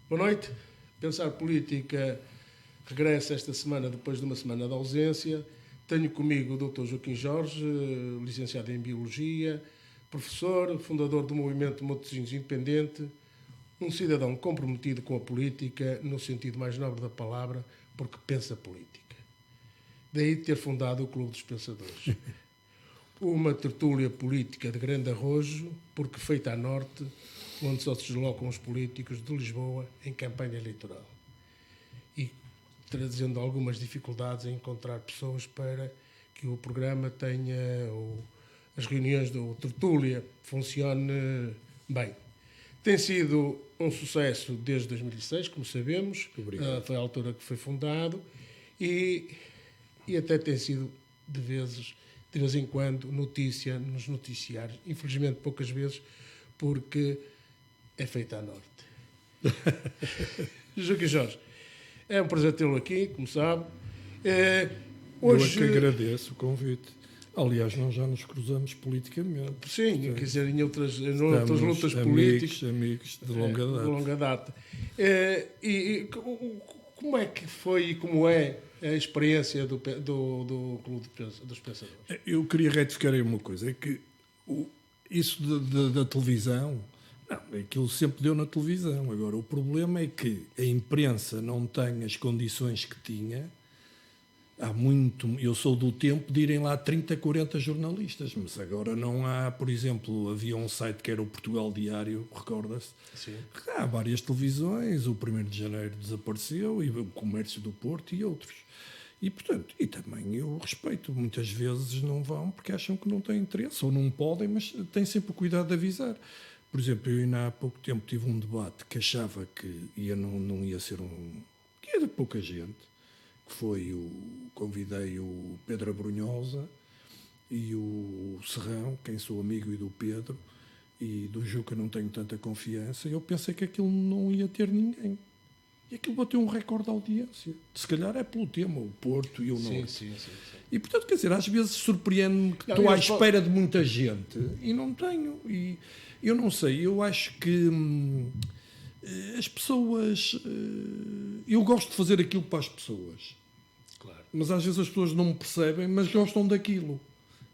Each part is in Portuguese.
Boa noite. Pensar Política regressa esta semana, depois de uma semana de ausência. Tenho comigo o Dr. Joaquim Jorge, licenciado em Biologia, professor, fundador do movimento Matosinhos Independente, um cidadão comprometido com a política, no sentido mais nobre da palavra, porque pensa política. Daí ter fundado o Clube dos Pensadores. Uma tertúlia política de grande arrojo, porque feita a norte, onde só se deslocam os políticos de Lisboa em campanha eleitoral. E trazendo algumas dificuldades em encontrar pessoas para que o programa tenha, as reuniões do tertúlia funcione bem. Tem sido um sucesso desde 2006, como sabemos. Foi a altura que foi fundado e até tem sido, de vez em quando, notícia nos noticiários. Infelizmente, poucas vezes, porque é feita à norte. Joaquim Jorge, é um prazer tê-lo aqui, como sabe. Hoje... Eu é que agradeço o convite. Aliás, nós já nos cruzamos politicamente. Sim, portanto, quer dizer, em outras lutas políticas. Amigos de longa data. De longa data. Como é que foi e como é a experiência do Clube dos Pensadores? Eu queria retificar aí uma coisa, é que isso da televisão, não, aquilo sempre deu na televisão. Agora, o problema é que a imprensa não tem as condições que tinha. Eu sou do tempo de irem lá 30, 40 jornalistas, mas agora não há, por exemplo, havia um site que era o Portugal Diário, recorda-se? Sim. Há várias televisões, o 1º de Janeiro desapareceu, e o Comércio do Porto e outros. E, portanto, e também eu respeito, muitas vezes não vão porque acham que não têm interesse, ou não podem, mas têm sempre o cuidado de avisar. Por exemplo, eu ainda há pouco tempo tive um debate que achava que não ia ser que ia de pouca gente, que foi convidei o Pedro Abrunhosa e o Serrão, quem sou amigo, e do Pedro, e do Juca não tenho tanta confiança, e eu pensei que aquilo não ia ter ninguém. E aquilo bateu um recorde de audiência. Se calhar é pelo tema, o Porto e o Norte. Sim. E, portanto, quer dizer, às vezes surpreende-me que estou à espera de muita gente e não tenho. E eu não sei, eu acho que as pessoas... eu gosto de fazer aquilo para as pessoas. Claro. Mas às vezes as pessoas não me percebem, mas gostam daquilo.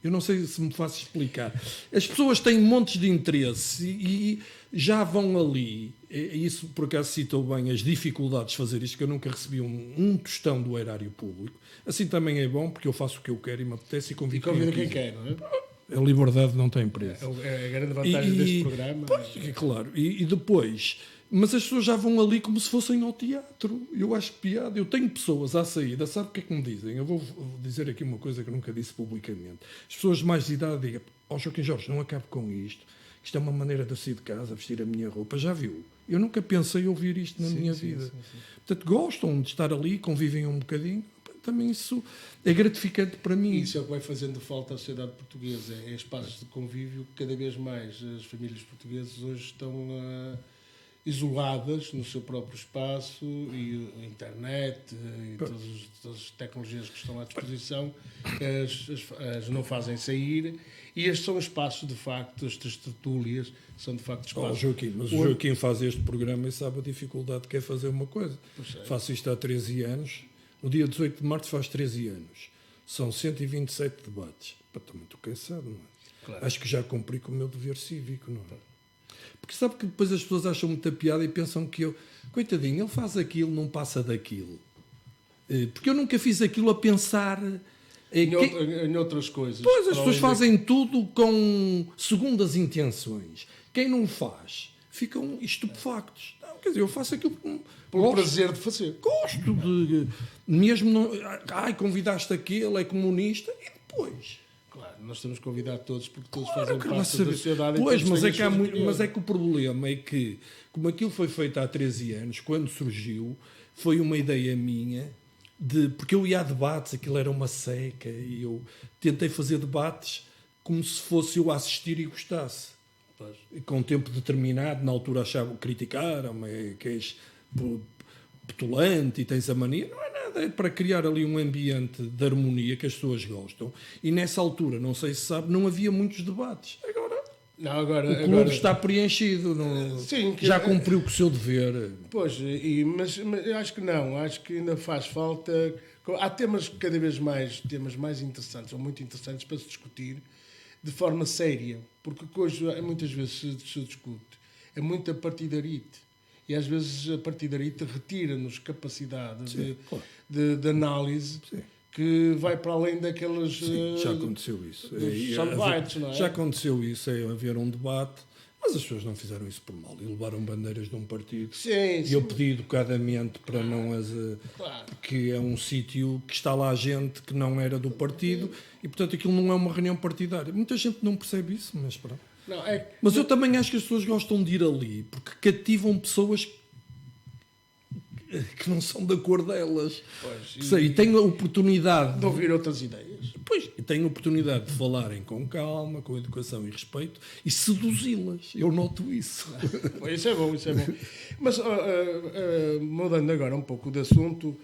Eu não sei se me faço explicar. As pessoas têm montes de interesse e já vão ali. Isso, por acaso, citou bem as dificuldades de fazer isto, que eu nunca recebi um tostão do erário público. Assim também é bom, porque eu faço o que eu quero e me apetece e convido quem quer, não é? A liberdade não tem preço. É a grande vantagem deste programa. Pois, claro. E depois... Mas as pessoas já vão ali como se fossem ao teatro. Eu acho piada. Eu tenho pessoas à saída, sabe o que é que me dizem? Eu vou dizer aqui uma coisa que eu nunca disse publicamente. As pessoas de mais idade digam: Joaquim Jorge, não acabe com isto. Isto é uma maneira de eu sair de casa, vestir a minha roupa. Já viu? Eu nunca pensei ouvir isto na minha vida. Sim. Portanto, gostam de estar ali, convivem um bocadinho. Também isso é gratificante para mim. Isso é o que vai fazendo falta à sociedade portuguesa. É espaços de convívio que cada vez mais as famílias portuguesas hoje estão isoladas no seu próprio espaço, e a internet e todas as tecnologias que estão à disposição as não fazem sair, e estes são espaços, de facto, estas tertúlias são de facto espaços. Joaquim, mas o Joaquim faz este programa e sabe a dificuldade que é fazer uma coisa. Faço isto há 13 anos, no dia 18 de março faz 13 anos, são 127 debates. Também estou cansado, não é? Claro. Acho que já cumpri com o meu dever cívico, não é? Porque sabe que depois as pessoas acham muita piada e pensam que coitadinho, ele faz aquilo, não passa daquilo. Porque eu nunca fiz aquilo a pensar em outras coisas. Pois, as pessoas fazem tudo com segundas intenções. Quem não faz, ficam estupefactos. Não, quer dizer, eu faço aquilo pelo prazer de fazer. Gosto de... Mesmo não... convidaste aquele, é comunista, e depois... Claro, nós temos que convidar todos, porque todos fazem parte da sociedade. Pois, mas é que o problema é que, como aquilo foi feito há 13 anos, quando surgiu, foi uma ideia minha, porque eu ia a debates, aquilo era uma seca, e eu tentei fazer debates como se fosse eu a assistir e gostasse. Pois. Com um tempo determinado, na altura achavam, criticaram-me, que és petulante e tens a mania. Não é nada, é para criar ali um ambiente de harmonia que as pessoas gostam. E nessa altura, não sei se sabe, não havia muitos debates. Agora Não, agora, O clube está preenchido, sim, já cumpriu com o seu dever. Pois, mas eu acho que não, acho que ainda faz falta. Há temas cada vez temas mais interessantes, ou muito interessantes, para se discutir de forma séria, porque hoje muitas vezes se discute, é muita partidarite, e às vezes a partidarite retira-nos capacidade de análise. Sim. Que vai para além daquelas... Sim, já aconteceu isso. Soundbites, não é? Já aconteceu isso, haver um debate, mas as pessoas não fizeram isso por mal e levaram bandeiras de um partido. Sim, e eu pedi educadamente para não as... Claro. Porque é um sítio que está lá gente que não era do partido e, portanto, aquilo não é uma reunião partidária. Muita gente não percebe isso, mas pronto. Mas eu também acho que as pessoas gostam de ir ali, porque cativam pessoas que não são da cor delas. Pois, e têm a oportunidade de ouvir outras ideias. Pois, e têm a oportunidade de falarem com calma, com educação e respeito e seduzi-las. Eu noto isso. Isso é bom. Mas, mudando agora um pouco de assunto,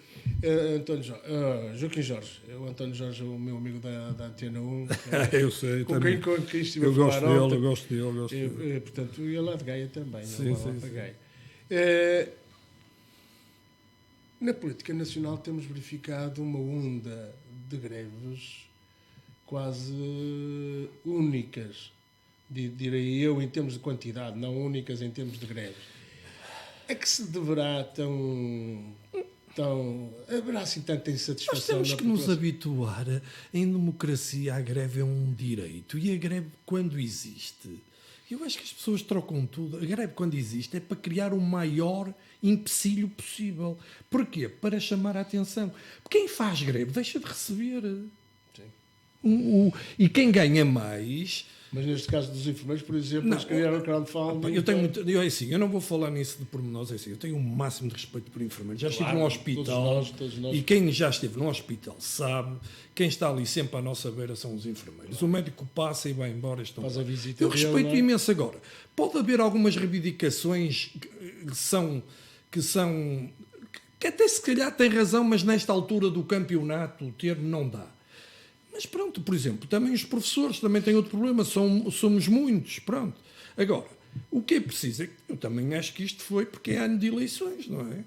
Joaquim Jorge. O António Jorge é o meu amigo da Antena 1. Eu sei. Com quem estive a falar ontem. Eu gosto dele. Portanto, eu lá de Gaia também. Sim. Gaia. Na política nacional temos verificado uma onda de greves quase únicas, direi eu, em termos de quantidade, não únicas em termos de greves. É que se deverá haverá assim tanta insatisfação? Nós temos que nos habituar. Em democracia, a greve é um direito. E a greve, quando existe... Eu acho que as pessoas trocam tudo. A greve, quando existe, é para criar o maior empecilho possível. Porquê? Para chamar a atenção. Quem faz greve deixa de receber. Sim. E quem ganha mais... Mas neste caso dos enfermeiros, por exemplo, eles criaram o crowdfunding. Eu não vou falar nisso de pormenores. Eu tenho o máximo de respeito por enfermeiros. Já estive no hospital. Todos nós. E quem já esteve no hospital sabe, quem está ali sempre à nossa beira são os enfermeiros. O médico passa e vai embora. Faz a visita. Eu respeito imenso agora. Pode haver algumas reivindicações que até se calhar tem razão, mas nesta altura do campeonato o termo não dá. Mas pronto, por exemplo, também os professores também têm outro problema, somos muitos, pronto. Agora, o que é preciso é que eu também acho que isto foi porque é ano de eleições, não é?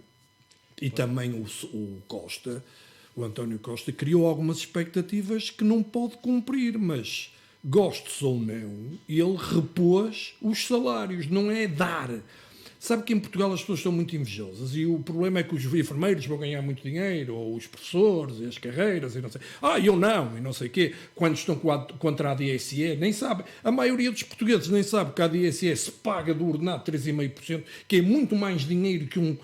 E também o António Costa criou algumas expectativas que não pode cumprir, mas goste-se ou não, ele repôs os salários, não é dar. Sabe que em Portugal as pessoas são muito invejosas e o problema é que os enfermeiros vão ganhar muito dinheiro, ou os professores, e as carreiras, e não sei. Eu não, e não sei o quê. Quando estão contra a ADSE, nem sabem. A maioria dos portugueses nem sabe que a ADSE se paga do ordenado 3,5%, que é muito mais dinheiro que o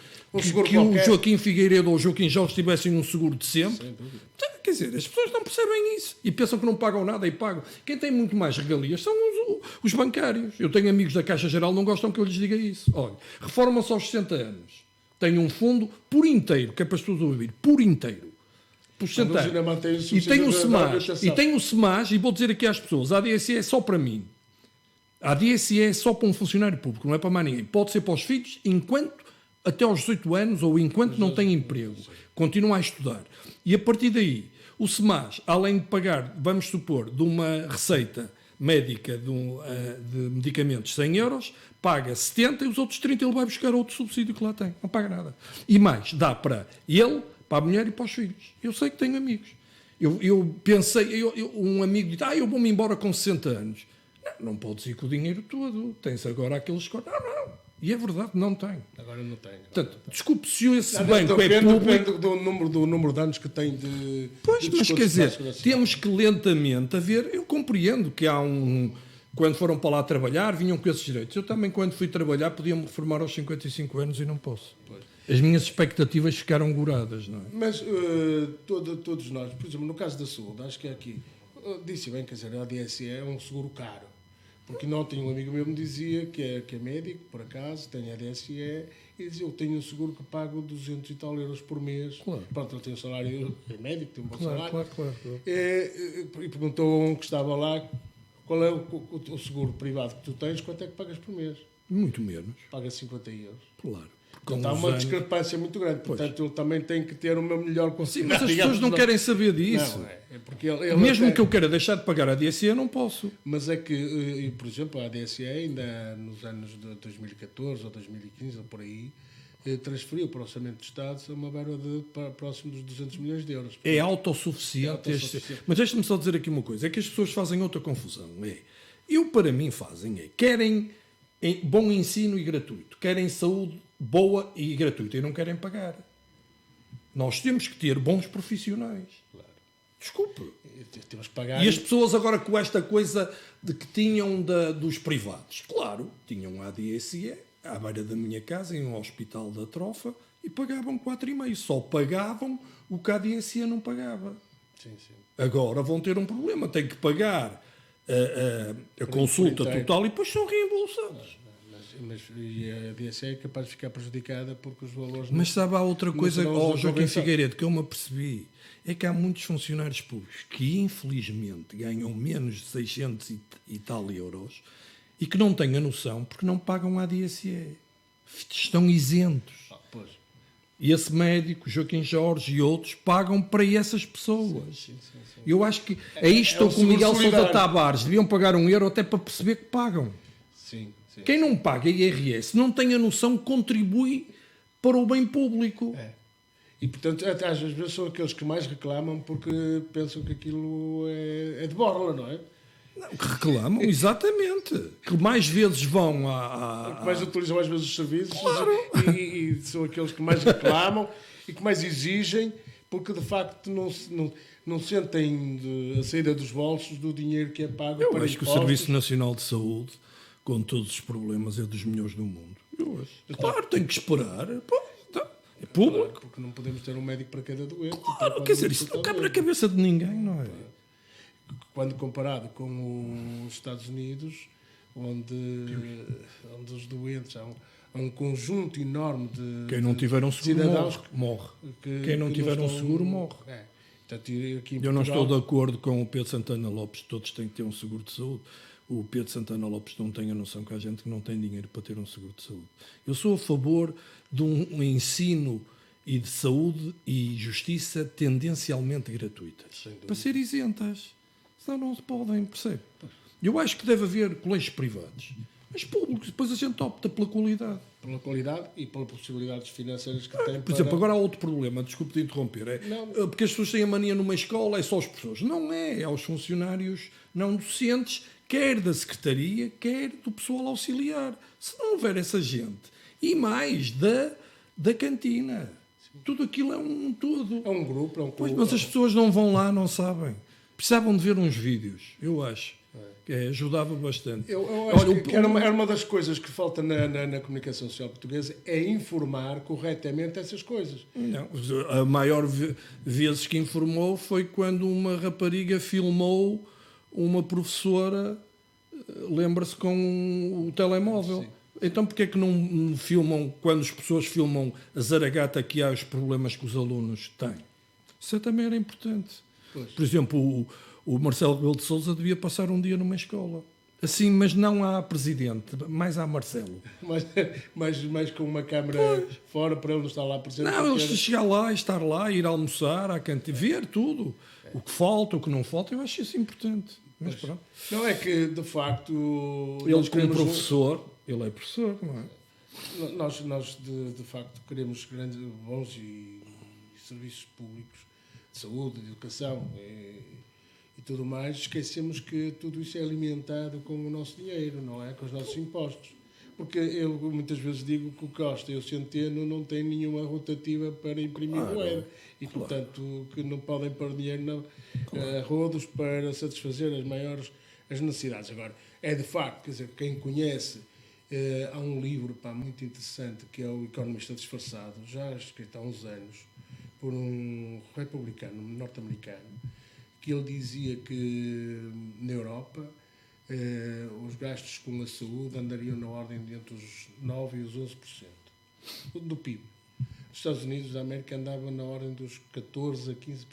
Joaquim Figueiredo ou o Joaquim Jorge tivessem um seguro de sempre. Quer dizer, as pessoas não percebem isso e pensam que não pagam nada e pagam. Quem tem muito mais regalias são os bancários. Eu tenho amigos da Caixa Geral que não gostam que eu lhes diga isso. Olha, reformam-se aos 60 anos. Têm um fundo por inteiro, que é para as pessoas ouvir, por inteiro. Por 60 anos. E tem o SEMAS, e vou dizer aqui às pessoas, a ADSE é só para mim. A ADSE é só para um funcionário público, não é para mais ninguém. Pode ser para os filhos, até aos 18 anos, ou enquanto não tem emprego. Continua a estudar. E a partir daí, o SEMAS, além de pagar, vamos supor, de uma receita médica de medicamentos 100 euros, paga 70 e os outros 30 ele vai buscar outro subsídio que lá tem. Não paga nada. E mais, dá para ele, para a mulher e para os filhos. Eu sei que tenho amigos. Eu pensei, um amigo disse, eu vou-me embora com 60 anos. Não podes ir com o dinheiro todo. Tens agora aqueles cortes. Não. E é verdade, não tem. Agora não tem. Portanto, desculpe se esse banco é público... Depende do número de anos que tem de... Pois, mas quer dizer, temos que lentamente haver... Eu compreendo que há quando foram para lá trabalhar, vinham com esses direitos. Eu também, quando fui trabalhar, podia-me reformar aos 55 anos e não posso. Pois. As minhas expectativas ficaram goradas, não é? Mas todos nós, por exemplo, no caso da saúde, acho que é aqui... Disse bem, quer dizer, a ADSE é um seguro caro. Porque ontem um amigo meu me dizia que é médico, por acaso, tem a DSE, e dizia, eu tenho um seguro que pago 200 e tal euros por mês. Claro. Pronto, ele tem um salário, é médico, tem um bom salário. Claro. E perguntou a um que estava lá, qual é o seguro privado que tu tens, quanto é que pagas por mês? Muito menos. Paga 50 euros. Claro. Então, há uma discrepância muito grande. Portanto, ele também tem que ter uma melhor consideração. Sim, mas as pessoas não querem saber disso. Não, é porque ele mesmo até... que eu queira deixar de pagar a DSE, eu não posso. Mas é que, por exemplo, a DSE ainda nos anos de 2014 ou 2015 ou por aí, transferiu para o Orçamento de Estado uma verba próximo dos 200 milhões de euros. É autossuficiente. Mas deixa-me só dizer aqui uma coisa. É que as pessoas fazem outra confusão. Para mim, querem bom ensino e gratuito. Querem saúde boa e gratuita. E não querem pagar. Nós temos que ter bons profissionais. Claro. Desculpe. Temos que pagar. E as pessoas agora com esta coisa de que tinham dos privados. Claro, tinham a DSE à beira da minha casa, em um hospital da Trofa, e pagavam 4,5. Só pagavam o que a DSE não pagava. Sim. Agora vão ter um problema. Têm que pagar a consulta total e depois são reembolsados. Mas a DSE é capaz de ficar prejudicada porque os valores... Mas sabe, há outra coisa, Joaquim Figueiredo, que eu me apercebi. É que há muitos funcionários públicos que, infelizmente, ganham menos de 600 e tal euros e que não têm a noção porque não pagam a DSE. Estão isentos. Pois. E esse médico, Joaquim Jorge e outros, pagam para essas pessoas. Sim. Eu acho que aí estou com o Miguel Sousa Tavares. Deviam pagar €1 até para perceber que pagam. Sim. Quem não paga IRS não tem a noção que contribui para o bem público. E, portanto, até às vezes são aqueles que mais reclamam porque pensam que aquilo é de borla, não é? Não, que reclamam, exatamente. Que mais vezes vão que mais utilizam às vezes os serviços. Claro. E são aqueles que mais reclamam e que mais exigem porque, de facto, não sentem a saída dos bolsos do dinheiro que é pago Eu para acho impostos. Que o Serviço Nacional de Saúde, com todos os problemas, é dos melhores do mundo. Eu acho. Claro, tem que esperar. É público. Claro, porque não podemos ter um médico para cada doente. Claro, quer dizer, isso não cabe na cabeça de ninguém, não é? Quando comparado com os Estados Unidos, onde os doentes há um conjunto enorme de quem não tiver um seguro cidadãos morre. Quem não tiver um seguro morre. Portanto, aqui em Eu não Portugal... estou de acordo com o Pedro Santana Lopes, todos têm que ter um seguro de saúde. O Pedro Santana Lopes não tem a noção que há gente que não tem dinheiro para ter um seguro de saúde. Eu sou a favor de um ensino e de saúde e justiça tendencialmente gratuitas. Para ser isentas. Senão não se podem, percebe? Eu acho que deve haver colégios privados, mas públicos. Depois a gente opta pela qualidade. Pela qualidade e pelas possibilidades financeiras que têm. Por exemplo, agora há outro problema, desculpe de interromper, porque as pessoas têm a mania numa escola, é só os professores. Não é aos funcionários não docentes, quer da secretaria, quer do pessoal auxiliar. Se não houver essa gente, e mais da cantina, tudo aquilo é um todo. É um grupo, é um clube. Mas as pessoas não vão lá, não sabem. Precisavam de ver uns vídeos, eu acho. Ajudava bastante. Eu acho que era uma das coisas que falta na comunicação social portuguesa é informar corretamente essas coisas. Não, a maior vezes que informou foi quando uma rapariga filmou uma professora, lembra-se, com o telemóvel. Sim. Então porquê é que não filmam, quando as pessoas filmam a zaragata que há os problemas que os alunos têm? Isso também era importante. Pois. Por exemplo, o Marcelo Rebelo de Sousa devia passar um dia numa escola. Assim, mas não há presidente, mais há Marcelo. mais com uma câmara fora para ele não estar lá presente. Não, ele chegar lá, estar lá, ir almoçar à cantina, ver tudo. O que falta, o que não falta, eu acho isso importante. Mas pronto. Não é que, de facto... Ele como professor, ele é professor, não é? Nós de facto, queremos grandes, bons e serviços públicos de saúde, de educação e tudo mais. Esquecemos que tudo isso é alimentado com o nosso dinheiro, não é? Com os nossos impostos. Porque eu muitas vezes digo que o Costa e o Centeno não têm nenhuma rotativa para imprimir moeda. E, portanto, que não podem pôr dinheiro a rodos para satisfazer as necessidades. Agora, é de facto, quer dizer, quem conhece, há um livro muito interessante que é o Economista Disfarçado, já escrito há uns anos, por um republicano norte-americano, que ele dizia que na Europa os gastos com a saúde andariam na ordem de entre os 9% e os 11% do PIB. Nos Estados Unidos da América andava na ordem dos 14% a 15%.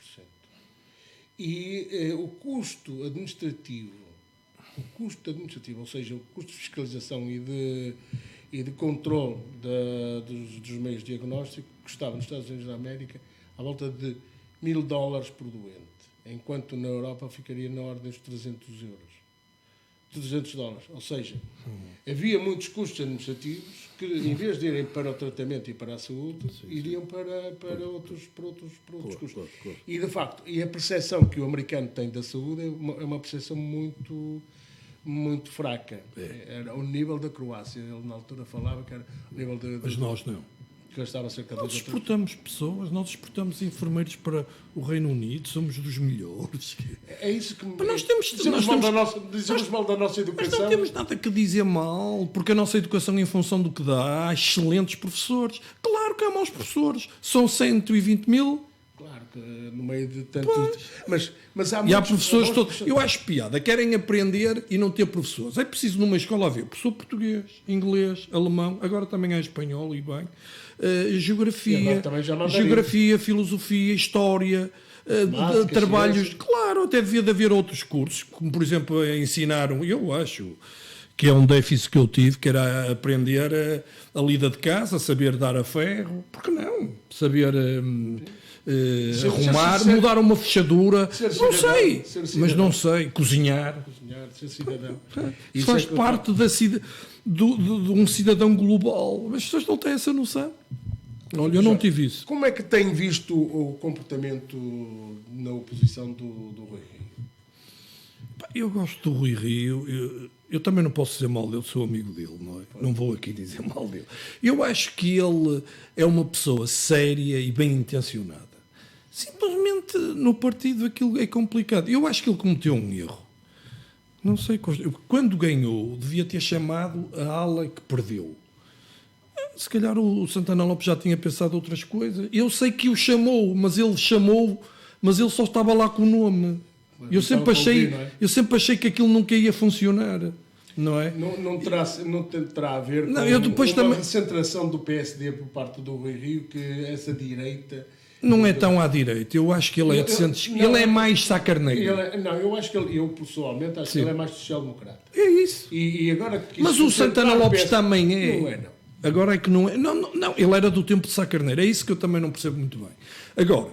E o custo administrativo o custo administrativo, ou seja, o custo de fiscalização e de controle dos meios de diagnóstico, custava nos Estados Unidos da América à volta de $1.000 por doente, enquanto na Europa ficaria na ordem dos 300 euros. $300. Ou seja, havia muitos custos administrativos que, em vez de irem para o tratamento e para a saúde, iriam para outros custos. E, de facto, a percepção que o americano tem da saúde é uma percepção muito fraca. Era o nível da Croácia. Ele, na altura, falava que era o nível Mas nós não. que estava cerca de Nós exportamos pessoas, nós exportamos enfermeiros para o Reino Unido, somos dos melhores. É isso que dizemos mal da nossa educação. Mas não temos nada que dizer mal, porque a nossa educação, em função do que dá, há excelentes professores. Claro que há maus professores, são 120 mil. Claro que no meio de tanto. Mas há e há professores todos. Eu acho piada, querem aprender e não ter professores. É preciso numa escola haver professor português, inglês, alemão, agora também há espanhol e bem. Geografia, filosofia, história, trabalhos. Ciência. Claro, até devia de haver outros cursos, como por exemplo ensinar, eu acho que é um déficit que eu tive, que era aprender a lida de casa, saber dar a ferro, porque não? Saber arrumar, mudar uma fechadura, não sei, mas não sei, cozinhar. Ser cidadão. Isso faz parte de um cidadão global. As pessoas não têm essa noção. Olha, eu não tive isso. Como é que tem visto o comportamento na oposição do Rui Rio? Eu gosto do Rui Rio. Eu também não posso dizer mal dele, sou amigo dele, não é? Não vou aqui dizer mal dele. Eu acho que ele é uma pessoa séria e bem intencionada. Simplesmente no partido aquilo é complicado. Eu acho que ele cometeu um erro. Não sei, quando ganhou, devia ter chamado a ala que perdeu. Se calhar o Santana Lopes já tinha pensado outras coisas. Eu sei que o chamou, mas ele só estava lá com o nome. Eu sempre achei que aquilo nunca ia funcionar. Não é? Não terá a ver com uma recentração do PSD por parte do Rui Rio, que essa direita... Não é tão à direita. Eu acho que ele é de centro. Ele é mais sacarneiro. Eu acho que eu pessoalmente acho que ele é mais social-democrata. É isso. E agora mas o Santana Lopes também é. Não é, não. Agora é que não é. Não, ele era do tempo de sacarneiro. É isso que eu também não percebo muito bem. Agora,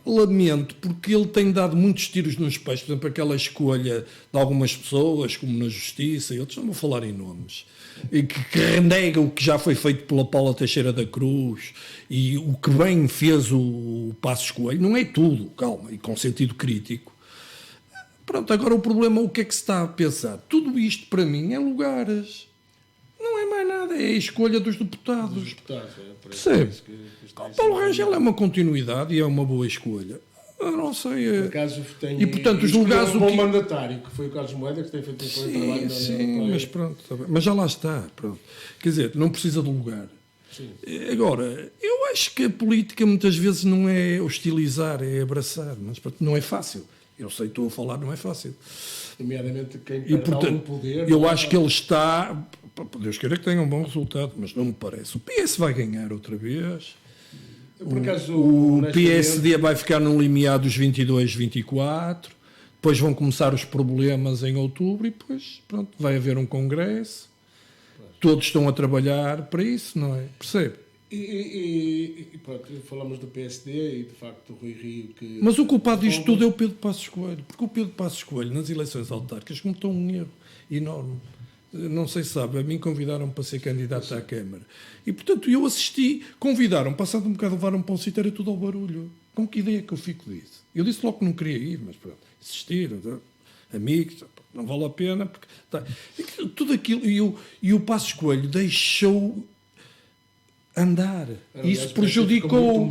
lamento, porque ele tem dado muitos tiros nos pés. Por exemplo, aquela escolha de algumas pessoas, como na Justiça e outros, não vou falar em nomes, e que renega o que já foi feito pela Paula Teixeira da Cruz e o que bem fez o Passos Coelho. Não é tudo, calma, e com sentido crítico. Pronto, agora o problema, o que é que se está a pensar? Tudo isto, para mim, é lugares. Não é mais nada, é a escolha dos deputados. Percebe? O Paulo Rangel é uma continuidade e é uma boa escolha. Eu não sei. Por acaso tem, e portanto os lugares um bom mandatário, que foi o Carlos Moedas, que tem feito um bom trabalho. Sim, mas pronto, mas já lá está. Pronto. Quer dizer, não precisa de lugar. Sim. Agora, eu acho que a política muitas vezes não é hostilizar, é abraçar, mas pronto, não é fácil. Eu sei, estou a falar, não é fácil. Nomeadamente quem perde algum poder. Eu acho que ele está. Deus queira que tenha um bom resultado, mas não me parece. O PS vai ganhar outra vez. Por acaso, o PSD vai ficar no limiar dos 22, 24. Depois vão começar os problemas em outubro e depois, pronto, vai haver um congresso. Todos estão a trabalhar para isso, não é? Percebe? E pronto, falamos do PSD e de facto do Rui Rio que... Mas o culpado disto tudo é o Pedro Passos Coelho, porque o Pedro Passos Coelho nas eleições autárquicas cometeu um erro enorme. Não sei se sabe, a mim convidaram-me para ser candidato à Câmara e portanto eu assisti, convidaram, passado um bocado levaram para um sítio, era tudo ao barulho. Com que ideia que eu fico disso? Eu disse logo que não queria ir, mas pronto, assistiram, tá? Amigos, não vale a pena porque, tá. Tudo aquilo, e o Passos Coelho deixou andar. Aliás, isso prejudicou.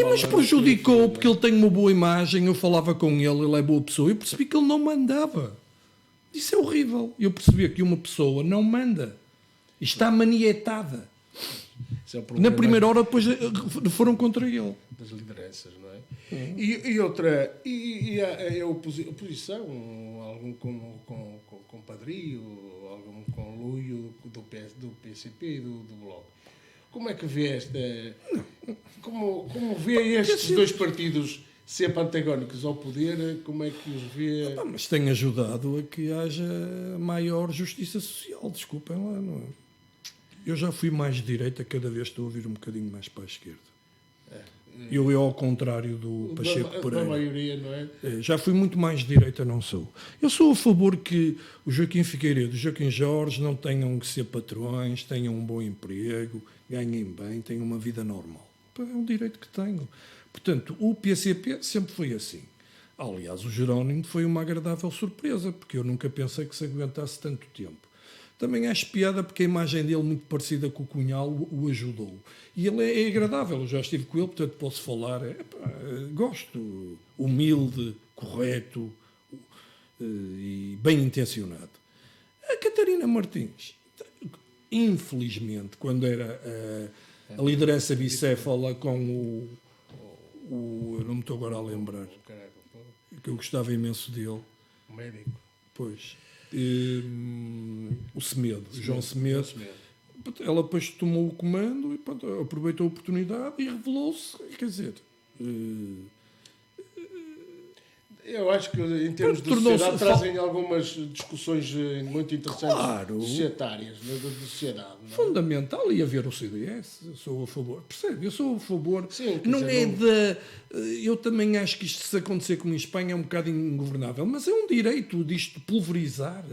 Mas prejudicou porque ele tem uma boa imagem. Eu falava com ele é boa pessoa. Eu percebi que ele não mandava. Isso é horrível. Eu percebi que uma pessoa não manda. Está manietada. Na primeira hora, depois foram contra ele. Das lideranças, não é? E outra. E a oposição, algum com Padrio, algum com Luio, do PCP e do Bloco. Como é que vê esta... Como vê estes dois partidos sempre antagónicos ao poder, como é que os vê? Mas tem ajudado a que haja maior justiça social, desculpem lá, não é? Eu já fui mais de direita, cada vez estou a vir um bocadinho mais para a esquerda. Eu ao contrário do Pacheco Pereira. Da maioria, não é? Já fui muito mais de direita, não sou. Eu sou a favor que o Joaquim Figueiredo e o Joaquim Jorge não tenham que ser patrões, tenham um bom emprego, ganhem bem, tenham uma vida normal. É um direito que tenho. Portanto, o PCP sempre foi assim. Aliás, o Jerónimo foi uma agradável surpresa, porque eu nunca pensei que se aguentasse tanto tempo. Também acho piada porque a imagem dele, muito parecida com o Cunhal, o ajudou. E ele é agradável, eu já estive com ele, portanto posso falar. Gosto, humilde, correto e bem intencionado. A Catarina Martins, infelizmente, quando era a liderança bicéfala com eu não me estou agora a lembrar, que eu gostava imenso dele. O médico. Pois. O Semedo, João Semedo. Ela depois tomou o comando e pronto, aproveitou a oportunidade e revelou-se, quer dizer... Eu acho que em termos de sociedade trazem algumas discussões muito interessantes, claro, societárias, da sociedade. Não é? Fundamental e haver o CDS, eu sou a favor. Percebe? Eu sou a favor. Sim, não é da... Eu também acho que isto, se acontecer como em Espanha, é um bocado ingovernável, mas é um direito disto pulverizar.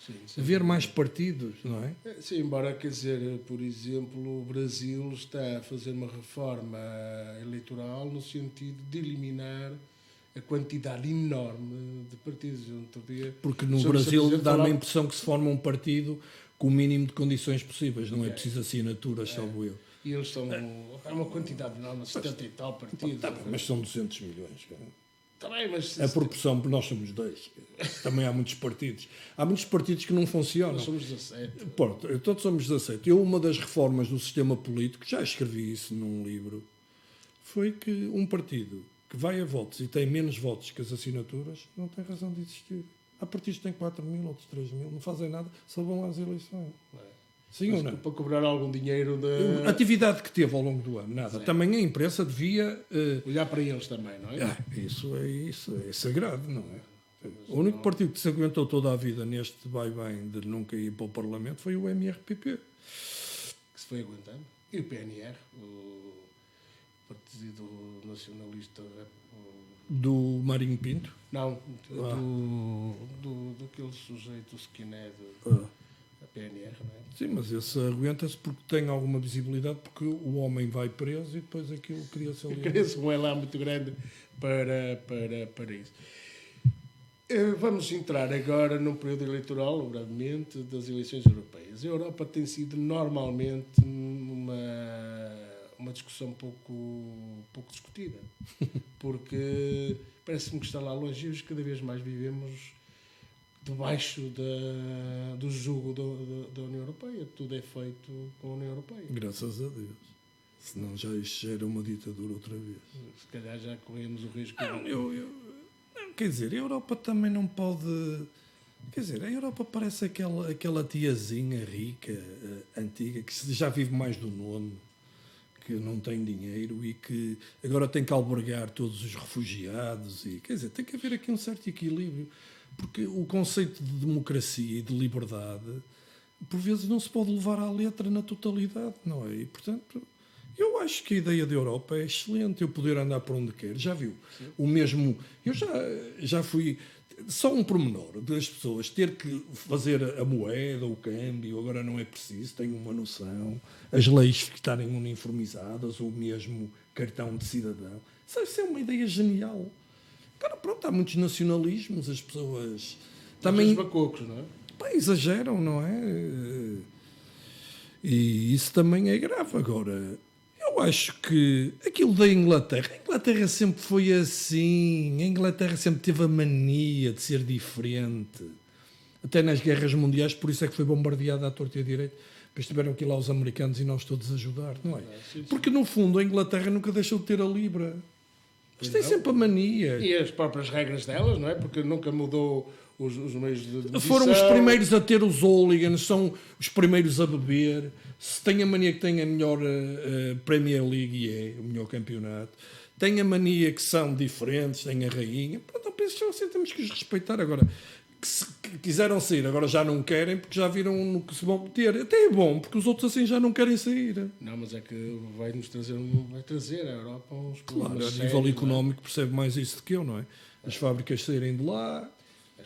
Sim. Haver mais partidos, não é? Sim, embora, quer dizer, por exemplo, o Brasil está a fazer uma reforma eleitoral no sentido de eliminar a quantidade enorme de partidos. Porque no Brasil dá-me a impressão que se forma um partido com o mínimo de condições possíveis, não é preciso assinaturas, salvo eu. E eles são... É uma quantidade enorme, 70 e tal partidos. Mas são 200 milhões, cara. Também, mas... A proporção, nós somos 2. Também há muitos partidos. Há muitos partidos que não funcionam. Nós somos 17. Pronto, todos somos 17. Eu, uma das reformas do sistema político, já escrevi isso num livro, foi que um partido que vai a votos e tem menos votos que as assinaturas não tem razão de existir. Há partidos que têm 4 mil, outros 3 mil, não fazem nada, só vão lá às eleições. Sim ou não? Para cobrar algum dinheiro da... A atividade que teve ao longo do ano, nada. Sim. Também a imprensa devia... olhar para eles também, não é? Isso é sagrado, não é? O único partido que se aguentou toda a vida neste vai-bem de nunca ir para o Parlamento foi o MRPP. Que se foi aguentando. E o PNR, o Partido Nacionalista... Do Marinho Pinto? Não, do aquele sujeito skinhead... A PNR, não é? Sim, mas esse aguenta-se porque tem alguma visibilidade, porque o homem vai preso e depois aquilo cria-se ali. Cria-se um elá muito grande para isso. Vamos entrar agora num período eleitoral, brevemente, das eleições europeias. A Europa tem sido normalmente uma discussão pouco discutida, porque parece-me que está lá longe e cada vez mais vivemos debaixo do jugo da União Europeia. Tudo é feito com a União Europeia. Graças a Deus. Senão já isto era uma ditadura outra vez. Se calhar já corremos o risco... Quer dizer, a Europa também não pode... Quer dizer, a Europa parece aquela tiazinha rica, antiga, que já vive mais do nono, que não tem dinheiro e que agora tem que albergar todos os refugiados. E, quer dizer, tem que haver aqui um certo equilíbrio. Porque o conceito de democracia e de liberdade, por vezes, não se pode levar à letra na totalidade, não é? E, portanto, eu acho que a ideia da Europa é excelente, eu poder andar por onde quer. Já viu? Sim. O mesmo... Eu já fui... Só um pormenor das pessoas ter que fazer a moeda, o câmbio, agora não é preciso, tenho uma noção. As leis estarem uniformizadas, ou mesmo cartão de cidadão. Isso é uma ideia genial. Agora, pronto, há muitos nacionalismos, as pessoas também... Os bacocos, não é? Exageram, não é? E isso também é grave. Agora, eu acho que aquilo da Inglaterra... A Inglaterra sempre foi assim. A Inglaterra sempre teve a mania de ser diferente. Até nas guerras mundiais, por isso é que foi bombardeada à torta e à direita. Depois tiveram que ir lá os americanos e nós todos ajudar, não é? Sim. Porque, no fundo, a Inglaterra nunca deixou de ter a Libra. Mas tem sempre a mania. E as próprias regras delas, não é? Porque nunca mudou os meios de medição. Foram os primeiros a ter os hooligans, são os primeiros a beber. Se tem a mania que tem a melhor Premier League, e é o melhor campeonato. têm a mania que são diferentes, têm a rainha. Pronto, eu penso assim, temos que os respeitar. Agora, que quiseram sair, agora já não querem porque já viram no que se vão meter. Até é bom, porque os outros assim já não querem sair. Não, mas é que vai trazer a Europa uns Claro, problemas a nível sérios, económico percebe mais isso do que eu, não é? As fábricas saírem de lá.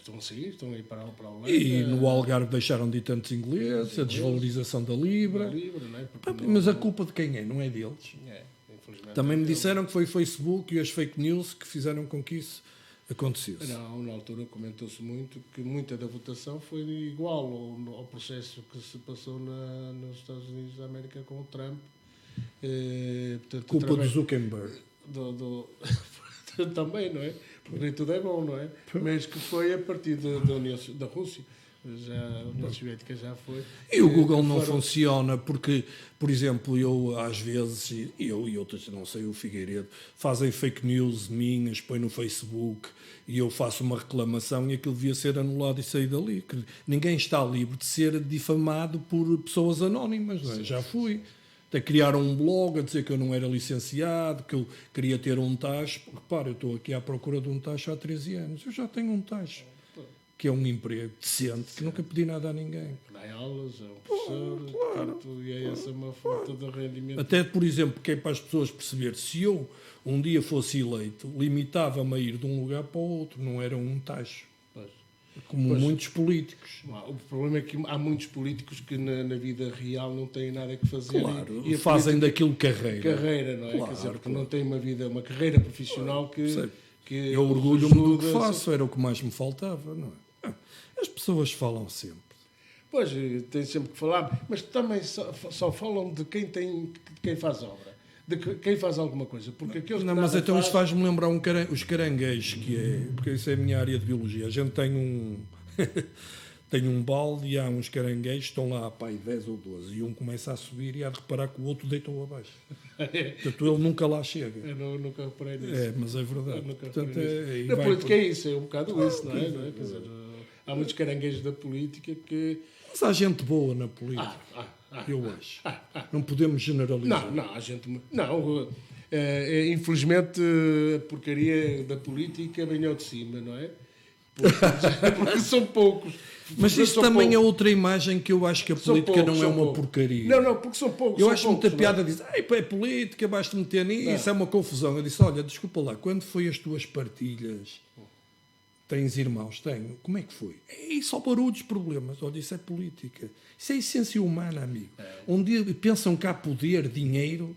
Estão a ir para a Holanda. E no Algarve deixaram de ir tantos ingleses, a desvalorização da Libra. Não é? Mas a culpa de quem é? Não é deles. Infelizmente. Também me disseram que foi o Facebook e as fake news que fizeram com que isso acontecesse. Não, na altura comentou-se muito que muita da votação foi igual ao processo que se passou nos Estados Unidos da América com o Trump. Portanto, Culpa do Zuckerberg. Também, não é? Porque nem tudo é bom, não é? Mas que foi a partir da Rússia. A União Soviética já foi. E o Google não funciona porque, por exemplo, eu às vezes, eu e outros, não sei, o Figueiredo, fazem fake news minhas, põem no Facebook e eu faço uma reclamação e aquilo devia ser anulado e sair dali. Que ninguém está livre de ser difamado por pessoas anónimas, não é? Já fui. Até criaram um blog a dizer que eu não era licenciado, que eu queria ter um tacho. Repara, eu estou aqui à procura de um tacho há 13 anos. Eu já tenho um tacho, que é um emprego decente, que nunca pedi nada a ninguém. Dá aulas, é um professor, portanto, e é essa uma falta de rendimento. Até, por exemplo, que é para as pessoas perceber, se eu um dia fosse eleito, limitava-me a ir de um lugar para o outro, não era um tacho. Como muitos políticos. O problema é que há muitos políticos que na vida real não têm nada que fazer. Claro, e fazem daquilo carreira. Carreira, não é? Quer dizer, porque não têm uma carreira profissional que eu orgulho-me do que faço, era o que mais me faltava, não é? As pessoas falam sempre. Pois, tem sempre que falar, mas também só falam de quem faz obra. De quem faz alguma coisa. Porque aqueles não, mas então isso faz-me lembrar os caranguejos, que é, porque isso é a minha área de biologia. A gente tem tem um balde e há uns caranguejos, estão lá, pá, 10 ou 12, e um começa a subir e há de reparar que o outro deitou abaixo. Portanto, ele nunca lá chega. Eu nunca reparei nisso. É, mas é verdade. Portanto, na política é isso, é um bocado isso, não é? Não é? Quer dizer, há muitos caranguejos da política que... Mas há gente boa na política. Eu acho. Não podemos generalizar. Não, a gente... Não, infelizmente a porcaria da política vem ao de cima, não é? Porque são poucos. Mas isso também é outra imagem que eu acho que a política não é uma porcaria. Não, porque são poucos. Eu acho muita piada dizer, é política, basta meter nisso, isso é uma confusão. Eu disse, olha, desculpa lá, quando foi as tuas partilhas? Tens irmãos? Tenho. Como é que foi? É só barulhos, problemas. Olha, isso é política. Isso é essência humana, amigo. Um dia pensam que há poder, dinheiro.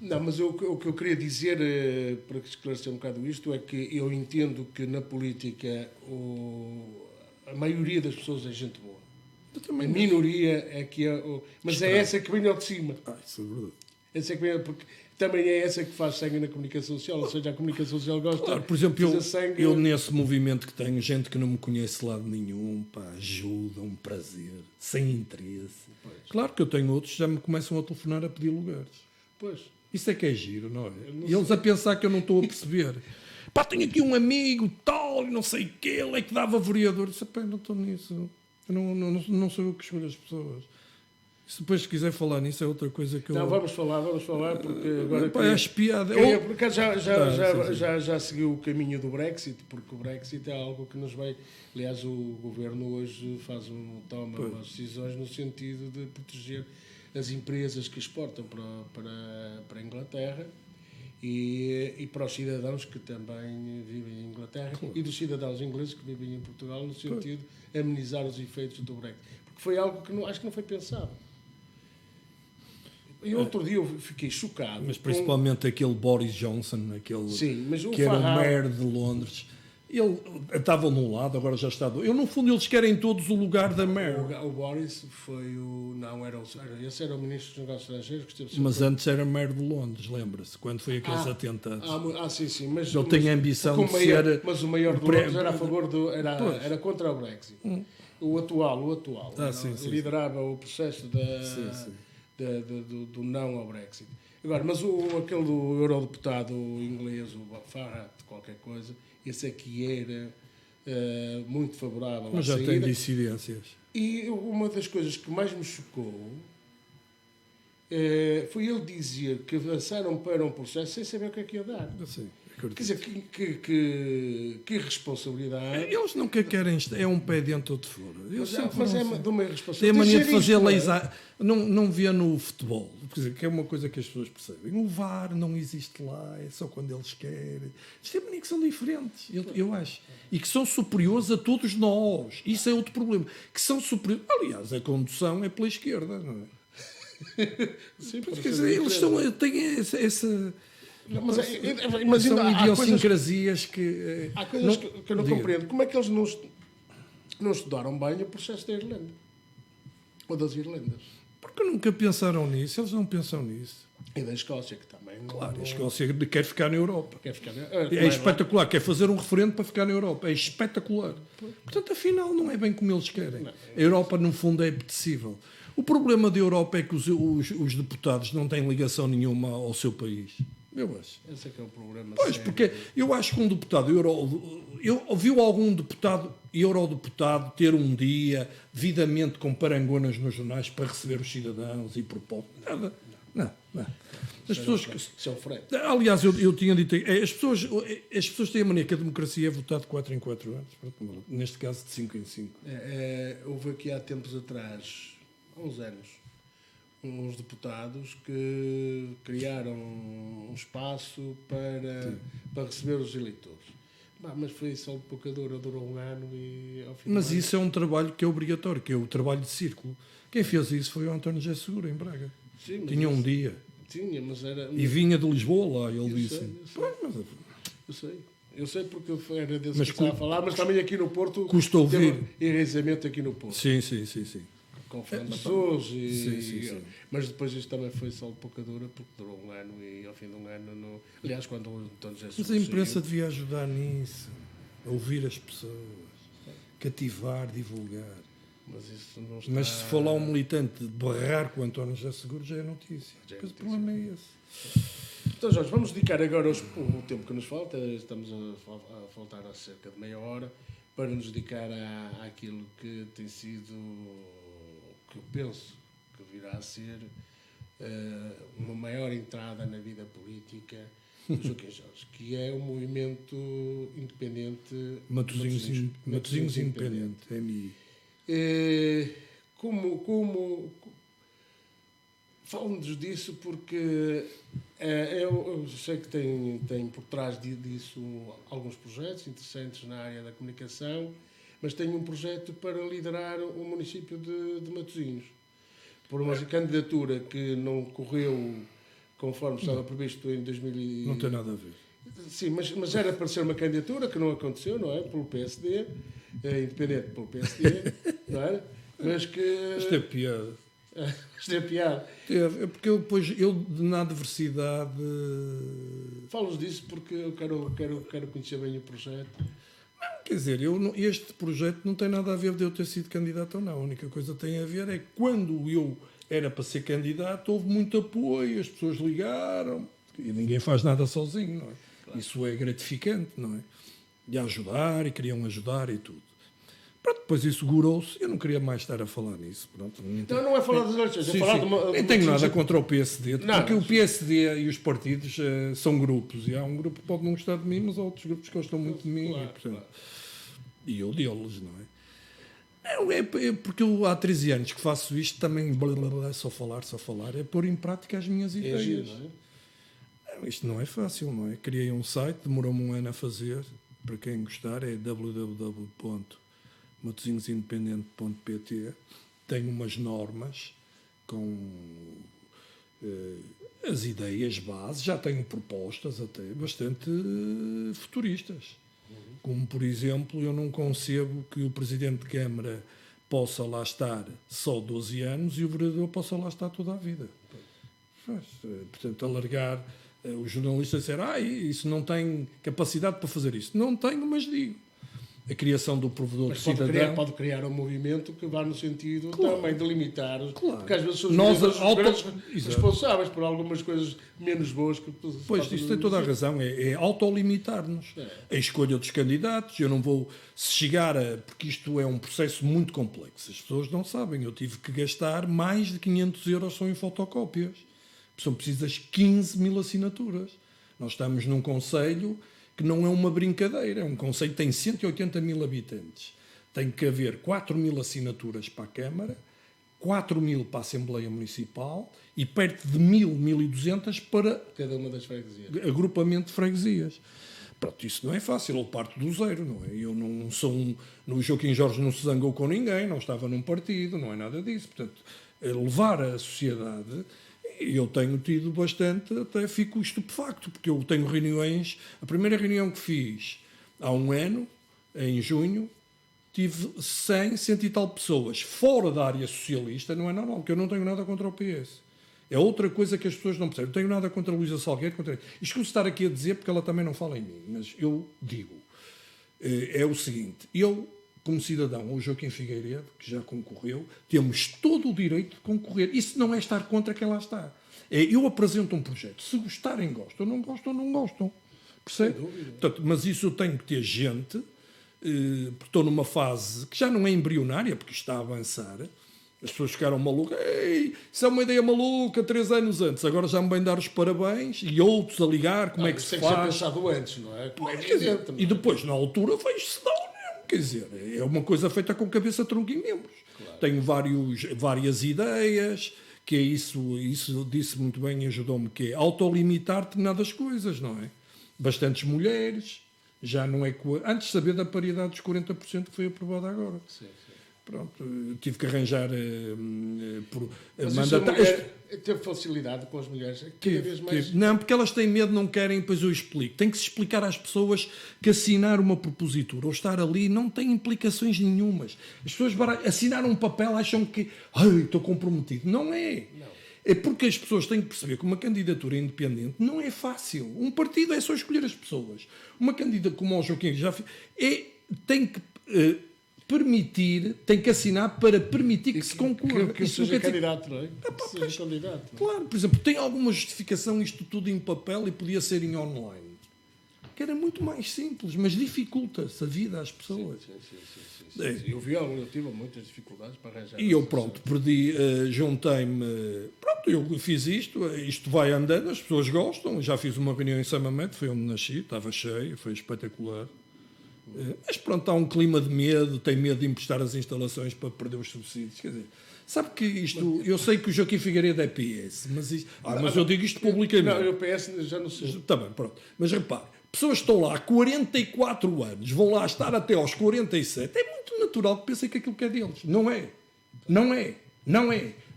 Não, mas o que eu queria dizer, para esclarecer um bocado isto, é que eu entendo que na política a maioria das pessoas é gente boa. A minoria é que é... Mas é essa que vem ao de cima. Isso é verdade. Essa é que vem, porque também é essa que faz sangue na comunicação social, ou seja, a comunicação social gosta... Claro, por exemplo, de sangue... eu nesse movimento que tenho, gente que não me conhece de lado nenhum, pá, ajuda, um prazer, sem interesse. Pois. Claro que eu tenho outros que já me começam a telefonar a pedir lugares. Pois. Isso é que é giro, não é? E eles a pensar que eu não estou a perceber. Pá, tenho aqui um amigo, tal, e não sei o quê, ele é que dava vereador. Eu disse, pá, não estou nisso. Eu não sou eu que escolho as pessoas. Se depois quiser falar nisso é outra coisa que eu... Não, vamos falar, porque agora... Pá, é espiada. Porque já seguiu o caminho do Brexit, porque o Brexit é algo que nos vai... Aliás, o governo hoje toma umas decisões no sentido de proteger as empresas que exportam para a Inglaterra e para os cidadãos que também vivem em Inglaterra e dos cidadãos ingleses que vivem em Portugal, no sentido de amenizar os efeitos do Brexit. Porque foi algo que acho que não foi pensado. E outro dia eu fiquei chocado. Mas principalmente aquele Boris Johnson, que era o mayor de Londres. Ele estava num lado, agora já está do outro. No fundo, eles querem todos o lugar da mayor. O Boris foi o... Não, esse era o ministro dos Negócios Estrangeiros. Que esteve mas antes era mayor de Londres, lembra-se? Quando foi aqueles atentados. Sim. Mas, ele tem a ambição de ser... Mas o mayor de Londres era a favor era contra o Brexit. O atual. Sim. Liderava o processo do não ao Brexit. Agora, mas aquele do eurodeputado inglês, o Farhat, qualquer coisa, esse aqui era muito favorável mas já tem dissidências. E uma das coisas que mais me chocou foi ele dizer que avançaram para um processo sem saber o que é que ia dar. Sim, Quer dizer, que responsabilidade. Eles nunca querem. É um pé dentro ou de fora. Mas é de uma irresponsabilidade. Tem a mania de fazer isto, leis. Não vê no futebol. Quer dizer, que é uma coisa que as pessoas percebem. O VAR não existe lá, é só quando eles querem. Isto é mania que são diferentes, eu acho. E que são superiores a todos nós. Isso é outro problema. Que são superiores. Aliás, a condução é pela esquerda, não é? Sim, quer dizer, eles têm essa mas são ainda idiosincrasias que. há coisas que eu não compreendo. Como é que eles não estudaram bem o processo da Irlanda? Ou das Irlandas? Porque nunca pensaram nisso, eles não pensam nisso. E da Escócia, que também. Claro, a Escócia quer ficar na Europa. Quer ficar É espetacular, quer fazer um referendo para ficar na Europa. É espetacular. Portanto, afinal, não é bem como eles querem. A Europa, no fundo, é apetecível. O problema da Europa é que os deputados não têm ligação nenhuma ao seu país. Eu acho. Esse é que é o problema. Pois, porque eu acho que um deputado ouviu algum deputado eurodeputado ter um dia devidamente com parangonas nos jornais para receber os cidadãos e propósito? Nada. Não. As pessoas. Aliás, eu tinha dito. As pessoas têm a mania que a democracia é votar de 4 em 4 anos. Neste caso, de 5 em 5. Houve aqui há tempos atrás, há uns anos, uns deputados que criaram um espaço para receber os eleitores. Mas foi só de pouca dura, durou um ano e ao fim. Mas isso é um trabalho que é obrigatório, que é o trabalho de círculo. Quem fez isso foi o António José Seguro, em Braga. Sim, tinha um dia. Tinha, mas era. E vinha de Lisboa lá, ele disse. Eu sei porque era desse que estava a falar, mas também aqui no Porto. Custa ouvir. Enraizamento aqui no Porto. Sim. Com Fernando Pessoas mas depois isto também foi só de pouca dura porque durou um ano e ao fim de um ano aliás quando o António José mas a imprensa devia ajudar nisso, a ouvir as pessoas, cativar, divulgar. Mas isso não está... Mas se for lá um militante de barrar com o António José Seguro já é notícia. Mas o problema é esse. Então Jorge, vamos dedicar agora o tempo que nos falta, estamos a faltar a cerca de meia hora para nos dedicar àquilo que tem sido, que eu penso que virá a ser uma maior entrada na vida política do Joaquim Jorge, que é o movimento independente Matosinhos Independente, MI. Falo-nos disso porque eu sei que tem por trás disso alguns projetos interessantes na área da comunicação, mas tenho um projeto para liderar o município de Matosinhos. Por uma candidatura que não correu conforme estava previsto em 2000. Não tem nada a ver. Sim, mas era para ser uma candidatura que não aconteceu, não é? Pelo PSD, independente pelo PSD, não é? Mas que... Isto é piada. Isto é piada. É porque eu na adversidade... Falo-nos disso porque eu quero conhecer bem o projeto. Quer dizer, este projeto não tem nada a ver de eu ter sido candidato ou não. A única coisa que tem a ver é que quando eu era para ser candidato houve muito apoio, as pessoas ligaram e ninguém faz nada sozinho, não é? Claro. Isso é gratificante, não é? E ajudar, e queriam ajudar e tudo. Pronto, depois isso segurou-se. Eu não queria mais estar a falar nisso. Pronto, não é falar das eleições, é falar de uma... Nem tenho nada contra o PSD, porque o PSD e os partidos são grupos. E há um grupo que pode não gostar de mim, mas há outros grupos que gostam muito de mim. Claro, e, portanto, e eu deles, não é? É porque eu há 13 anos que faço isto também, só falar, é pôr em prática as minhas ideias. Giro, não é? Isto não é fácil, não é? Criei um site, demorou-me um ano a fazer, para quem gostar, é www.matosinhosindependente.pt. Tenho umas normas com as ideias base, já tenho propostas até bastante futuristas. Como, por exemplo, eu não concebo que o Presidente de Câmara possa lá estar só 12 anos e o vereador possa lá estar toda a vida. Portanto, alargar os jornalistas a dizer isso não tem capacidade para fazer isso. Não tenho, mas digo. a criação do provedor Mas cidadão. pode criar um movimento que vá no sentido também de limitar. Claro. Porque às vezes são Nós os grandes responsáveis por algumas coisas menos boas que Pois, isso tem toda a razão. É autolimitar-nos. A escolha dos candidatos. Eu não vou... Se chegar a... Porque isto é um processo muito complexo. As pessoas não sabem. Eu tive que gastar mais de 500 euros só em fotocópias. São precisas 15 mil assinaturas. Nós estamos num concelho que não é uma brincadeira. É um concelho que tem 180 mil habitantes. Tem que haver 4 mil assinaturas para a Câmara, 4 mil para a Assembleia Municipal e perto de 1.200 para cada uma das freguesias. Agrupamento de freguesias. Pronto, isso não é fácil, eu parto do zero, não é? Eu não sou no Joaquim Jorge não se zangou com ninguém, não estava num partido, não é nada disso. Portanto, levar a sociedade... Eu tenho tido bastante, até fico estupefacto, porque eu tenho reuniões. A primeira reunião que fiz há um ano, em junho, tive 100 e tal pessoas fora da área socialista. Não é normal, porque eu não tenho nada contra o PS. É outra coisa que as pessoas não percebem. Eu tenho nada contra a Luísa Salgueiro. Isto que eu estar aqui a dizer, porque ela também não fala em mim, mas eu digo. É o seguinte, eu, como cidadão, o Joaquim Figueiredo, que já concorreu, temos todo o direito de concorrer. Isso não é estar contra quem lá está. Eu apresento um projeto. Se gostarem, gostam. Não gostam, não gostam. Percebe? Portanto, mas isso eu tenho que ter gente, porque estou numa fase que já não é embrionária, porque está a avançar. As pessoas ficaram malucas. Ei, isso é uma ideia maluca, 3 anos antes. Agora já me vêm dar os parabéns e outros a ligar como é que se faz. Tem que ser pensado antes, não é? E depois, na altura, fez-se não. Quer dizer, é uma coisa feita com cabeça, tronco e membros. Claro. Tenho várias ideias, que é isso disse muito bem e ajudou-me, que é autolimitar determinadas coisas, não é? Bastantes mulheres, já não é... Antes de saber da paridade dos 40% que foi aprovada agora. Sim. Pronto, tive que arranjar teve facilidade com as mulheres cada vez mais. Não, porque elas têm medo, não querem, depois eu explico. Tem que se explicar às pessoas que assinar uma propositura ou estar ali não tem implicações nenhumas. As pessoas assinar um papel acham que estou comprometido. Não é. Não. É porque as pessoas têm que perceber que uma candidatura independente não é fácil. Um partido é só escolher as pessoas. Uma candidatura como o Joaquim tem que permitir, tem que assinar para permitir que se concorra. Que seja candidato, não é? Seja candidato. Claro, por exemplo, tem alguma justificação isto tudo em papel e podia ser em online. Que era muito mais simples, mas dificulta-se a vida às pessoas. Sim. Eu tive muitas dificuldades para arranjar. E eu, pronto, juntei-me. Pronto, eu fiz isto vai andando, as pessoas gostam. Já fiz uma reunião em Samamento, foi onde nasci, estava cheio, foi espetacular. Mas pronto, há um clima de medo, tem medo de emprestar as instalações para perder os subsídios. Quer dizer, sabe que isto... Eu sei que o Joaquim Figueiredo é PS, mas eu digo isto publicamente. Não, eu PS já não sei. Está bem, pronto. Mas repare, pessoas estão lá há 44 anos, vão lá estar até aos 47. É muito natural que pensem que aquilo que é deles. Não é.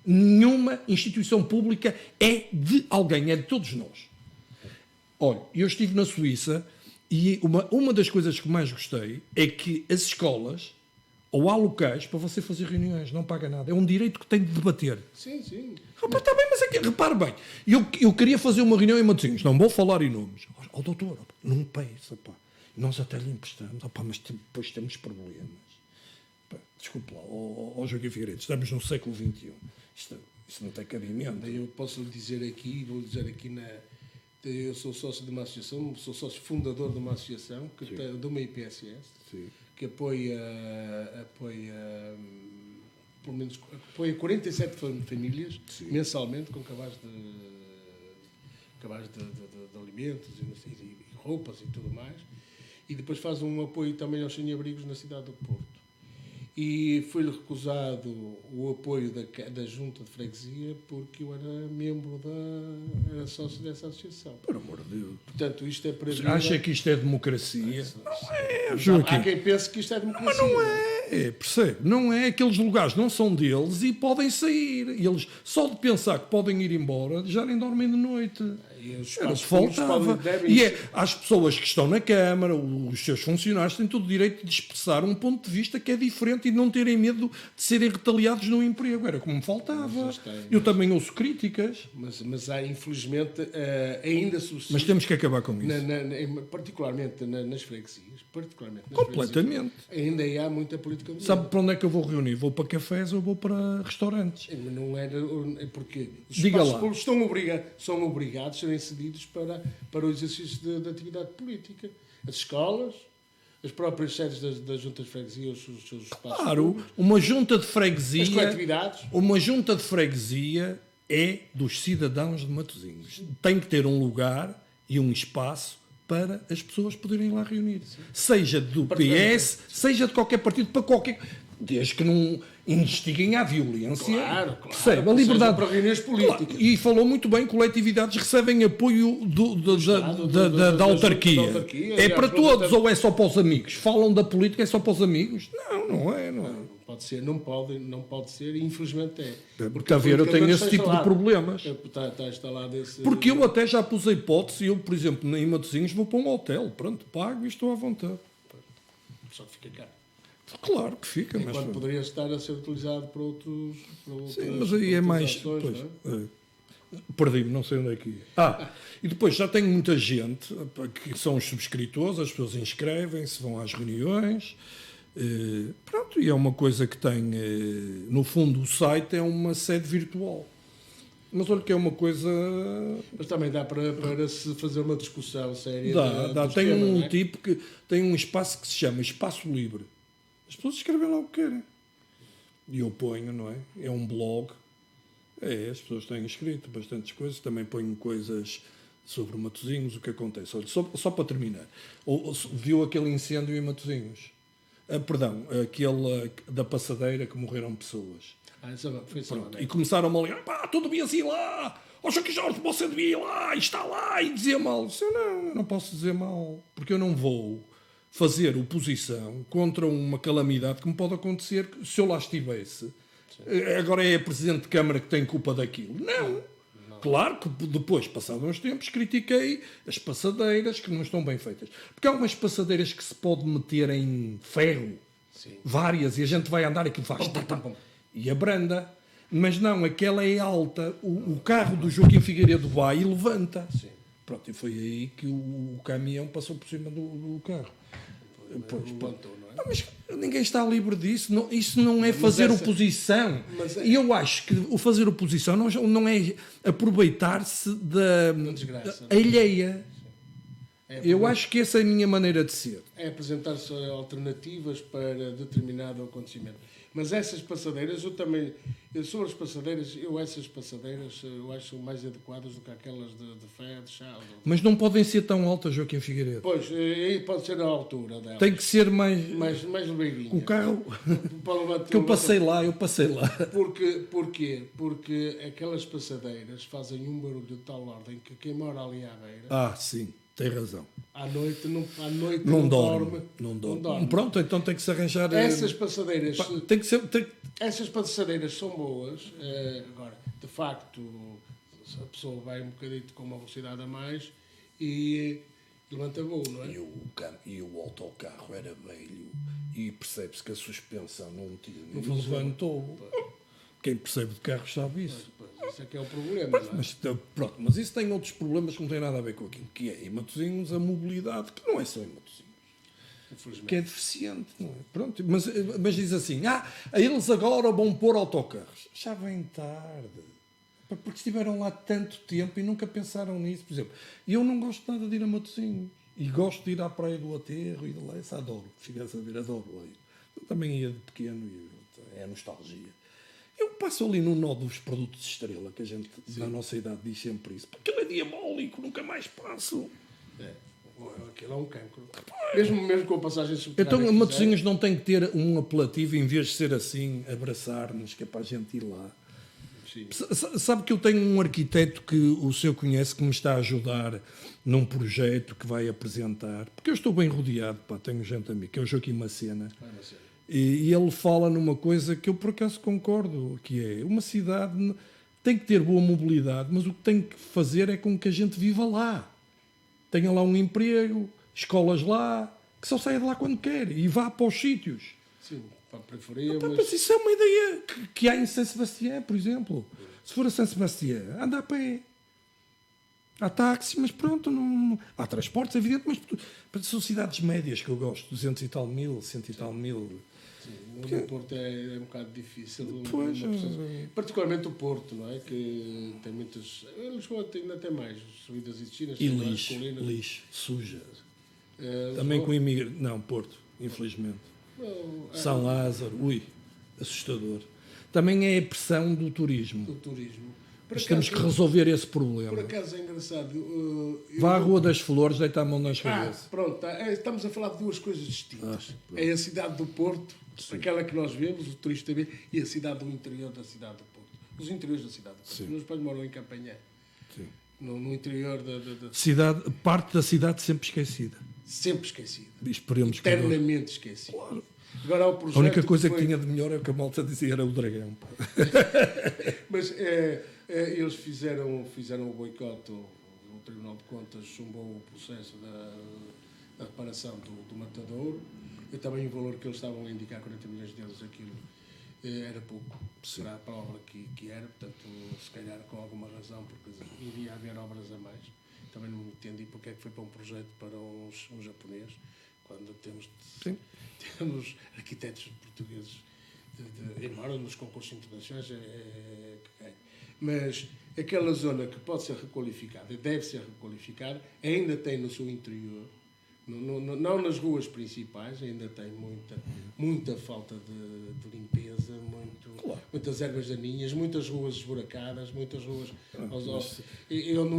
Nenhuma instituição pública é de alguém, é de todos nós. Olha, eu estive na Suíça... E uma das coisas que mais gostei é que as escolas, ou há locais para você fazer reuniões, não paga nada. É um direito que tem de debater. Sim. Rapaz, está bem, mas aqui, repare bem. Eu queria fazer uma reunião em Matosinhos, não vou falar em nomes. Doutor, não peça, pá. Nós até lhe emprestamos, mas depois temos problemas. Pá, desculpe lá, Joaquim Figueiredo, estamos no século XXI. Isso não tem cabimento. Eu posso lhe dizer aqui, eu sou sócio de uma associação, sou sócio fundador de uma associação, de uma IPSS, que apoia pelo menos 47 famílias mensalmente com cabaz de alimentos e roupas e tudo mais. E depois faz um apoio também aos sem-abrigos na cidade do Porto. E foi-lhe recusado o apoio da Junta de Freguesia porque eu era sócio dessa associação. Por amor de Deus. Portanto, isto é para... Acha que isto é democracia? Não é, Joaquim. Há quem pense que isto é democracia. Mas não é. Percebe? Não é, aqueles lugares não são deles e podem sair. E eles, só de pensar que podem ir embora, já nem dormem de noite. Era o que faltava. Às pessoas que estão na Câmara, os seus funcionários, têm todo o direito de expressar um ponto de vista que é diferente e de não terem medo de serem retaliados no emprego. Era como me faltava. Eu também ouço críticas. Mas há, infelizmente, ainda subsiste. Mas temos que acabar com isso. Particularmente nas freguesias. Completamente. Ainda há muita política do Sabe para onde é que eu vou reunir? Vou para cafés ou vou para restaurantes? Não é porque os Diga espaços lá. públicos são obrigados a serem cedidos para o exercício de atividade política. As escolas, as próprias sedes das juntas de freguesia, os seus espaços públicos. Uma junta de freguesia. As coletividades. Uma junta de freguesia é dos cidadãos de Matosinhos. Tem que ter um lugar e um espaço para as pessoas poderem lá reunir. Seja do PS, seja de qualquer partido, para qualquer... Desde que não instiguem à violência. Claro. Percebe? A liberdade para reuniões políticas. Claro. E falou muito bem, coletividades recebem apoio da autarquia. É para todos ou é só para os amigos? Falam da política, é só para os amigos? Não é. Pode ser, não pode ser, e infelizmente é. Porque a ver, eu tenho esse tipo de problemas. Está instalado esse... Porque eu até já pus a hipótese, eu, por exemplo, em Matosinhos vou para um hotel, pronto, pago e estou à vontade. Só que fica caro. Claro que fica, mas... Enquanto poderia estar a ser utilizado para outros... Sim, mas aí é mais... Ações, perdi-me, não sei onde é que ia. E depois já tenho muita gente, que são os subscritores, as pessoas inscrevem-se, vão às reuniões... Pronto, e é uma coisa que tem, no fundo, o site é uma sede virtual. Mas olha que é uma coisa... Mas também dá para se fazer uma discussão séria. Dá. Tem um tipo que tem um espaço que se chama Espaço Livre. As pessoas escrevem lá o que querem. E eu ponho, não é? É um blog. As pessoas têm escrito bastantes coisas. Também ponho coisas sobre Matosinhos, o que acontece. Olha, só para terminar. Viu aquele incêndio em Matosinhos? Perdão, aquele da passadeira que morreram pessoas. Foi e começaram a ligar, tu devias ir lá, Joaquim Jorge, você devia ir lá, e está lá, e dizer mal. Eu não posso dizer mal, porque eu não vou fazer oposição contra uma calamidade que me pode acontecer se eu lá estivesse. Sim. Agora é a Presidente de Câmara que tem culpa daquilo. Não. Claro que depois, passados uns tempos, critiquei as passadeiras que não estão bem feitas. Porque há umas passadeiras que se pode meter em ferro, várias, e a gente vai andar e aquilo faz... E abranda. Mas não, aquela é alta. O carro do Joaquim Figueiredo vai e levanta. Sim. Pronto, e foi aí que o caminhão passou por cima do carro. Mas ninguém está livre disso. Isso não é fazer oposição. E eu acho que o fazer oposição não é aproveitar-se da alheia. Eu acho que essa é a minha maneira de ser. É apresentar-se alternativas para determinado acontecimento. Mas essas passadeiras, sobre as passadeiras, essas passadeiras eu acho mais adequadas do que aquelas de ferro, de chá. Mas não podem ser tão altas, Joaquim Figueiredo. Pois, aí pode ser a altura delas. Tem que ser mais lebeirinha. O carro que eu passei lá. Porquê? Porque aquelas passadeiras fazem um barulho de tal ordem que quem mora ali à beira... sim. Tem razão. À noite não dorme. Pronto, então tem que se arranjar... Essas passadeiras... Essas passadeiras são boas. Agora, de facto, a pessoa vai um bocadito com uma velocidade a mais e levanta voo, não é? E o autocarro era velho e percebe-se que a suspensão não levantou. Quem percebe de carros sabe isso. Isso é que é o problema, não é? Mas isso tem outros problemas que não têm nada a ver com aquilo, que é em Matosinhos a mobilidade, que não é só em Matosinhos, que é deficiente, não é? Pronto, mas diz assim, eles agora vão pôr autocarros. Já vem tarde, porque estiveram lá tanto tempo e nunca pensaram nisso. Por exemplo, eu não gosto nada de ir a Matosinhos, e gosto de ir à Praia do Aterro e de lá, isso adoro, chegasse a ver, adoro lá. Eu também ia de pequeno e é nostalgia. Eu passo ali no nó dos produtos de Estrela, que a gente, na nossa idade, diz sempre isso. Porque aquilo é diabólico, nunca mais passo. Aquilo é um cancro. Mesmo com a passagem subterrânea. Então, Matosinhos não tem que ter um apelativo, em vez de ser assim, abraçar-nos, que é para a gente ir lá. Sim. Sabe que eu tenho um arquiteto que o senhor conhece, que me está a ajudar num projeto que vai apresentar. Porque eu estou bem rodeado, tenho gente amiga, que é o Joaquim Macena. E ele fala numa coisa que eu por acaso concordo, que é uma cidade tem que ter boa mobilidade, mas o que tem que fazer é com que a gente viva lá. Tenha lá um emprego, escolas lá, que só saia de lá quando quer e vá para os sítios. Sim, para a periferia, Mas isso é uma ideia que há em São Sebastião, por exemplo. Se for a São Sebastião, anda a pé. Há táxi, mas pronto, não... há transportes, é evidente, mas são cidades médias que eu gosto, 200 e tal mil, 100 e tal mil. Sim, no Porto é um bocado difícil. Pois, particularmente o Porto, não é? Que tem muitas... Lisboa ainda tem mais subidas e descidas. E lixo, suja. Também com imigrantes. Não, Porto, infelizmente. São Lázaro, assustador. Também é a pressão do turismo. Mas temos que resolver esse problema. Por acaso é engraçado. Vá à Rua das Flores, deita a mão nas cabeças. Pronto, estamos a falar de duas coisas distintas. É a cidade do Porto, aquela que nós vemos, o turista vê, e a cidade do interior da cidade do Porto. Os interiores da cidade do Porto. Os meus pais moram em Campanhã. No interior da cidade, parte da cidade sempre esquecida. Sempre esquecida. Esperemos que eternamente esquecida. Claro. Agora, há o projeto a única coisa que tinha de melhor é o que a malta dizia era o dragão. Mas eles fizeram o boicote, o Tribunal de Contas chumbou o processo da reparação do matadouro, e também o valor que eles estavam a indicar, 40 milhões de euros, aquilo era pouco para a obra que era, portanto, se calhar com alguma razão, porque iria haver obras a mais. Também não entendi porque é que foi para um projeto para um japonês, quando temos arquitetos portugueses, embora nos concursos internacionais mas aquela zona que pode ser requalificada, deve ser requalificada, ainda tem no seu interior, não nas ruas principais, ainda tem muita falta de limpeza, muitas ervas daninhas, muitas ruas esburacadas, muitas ruas...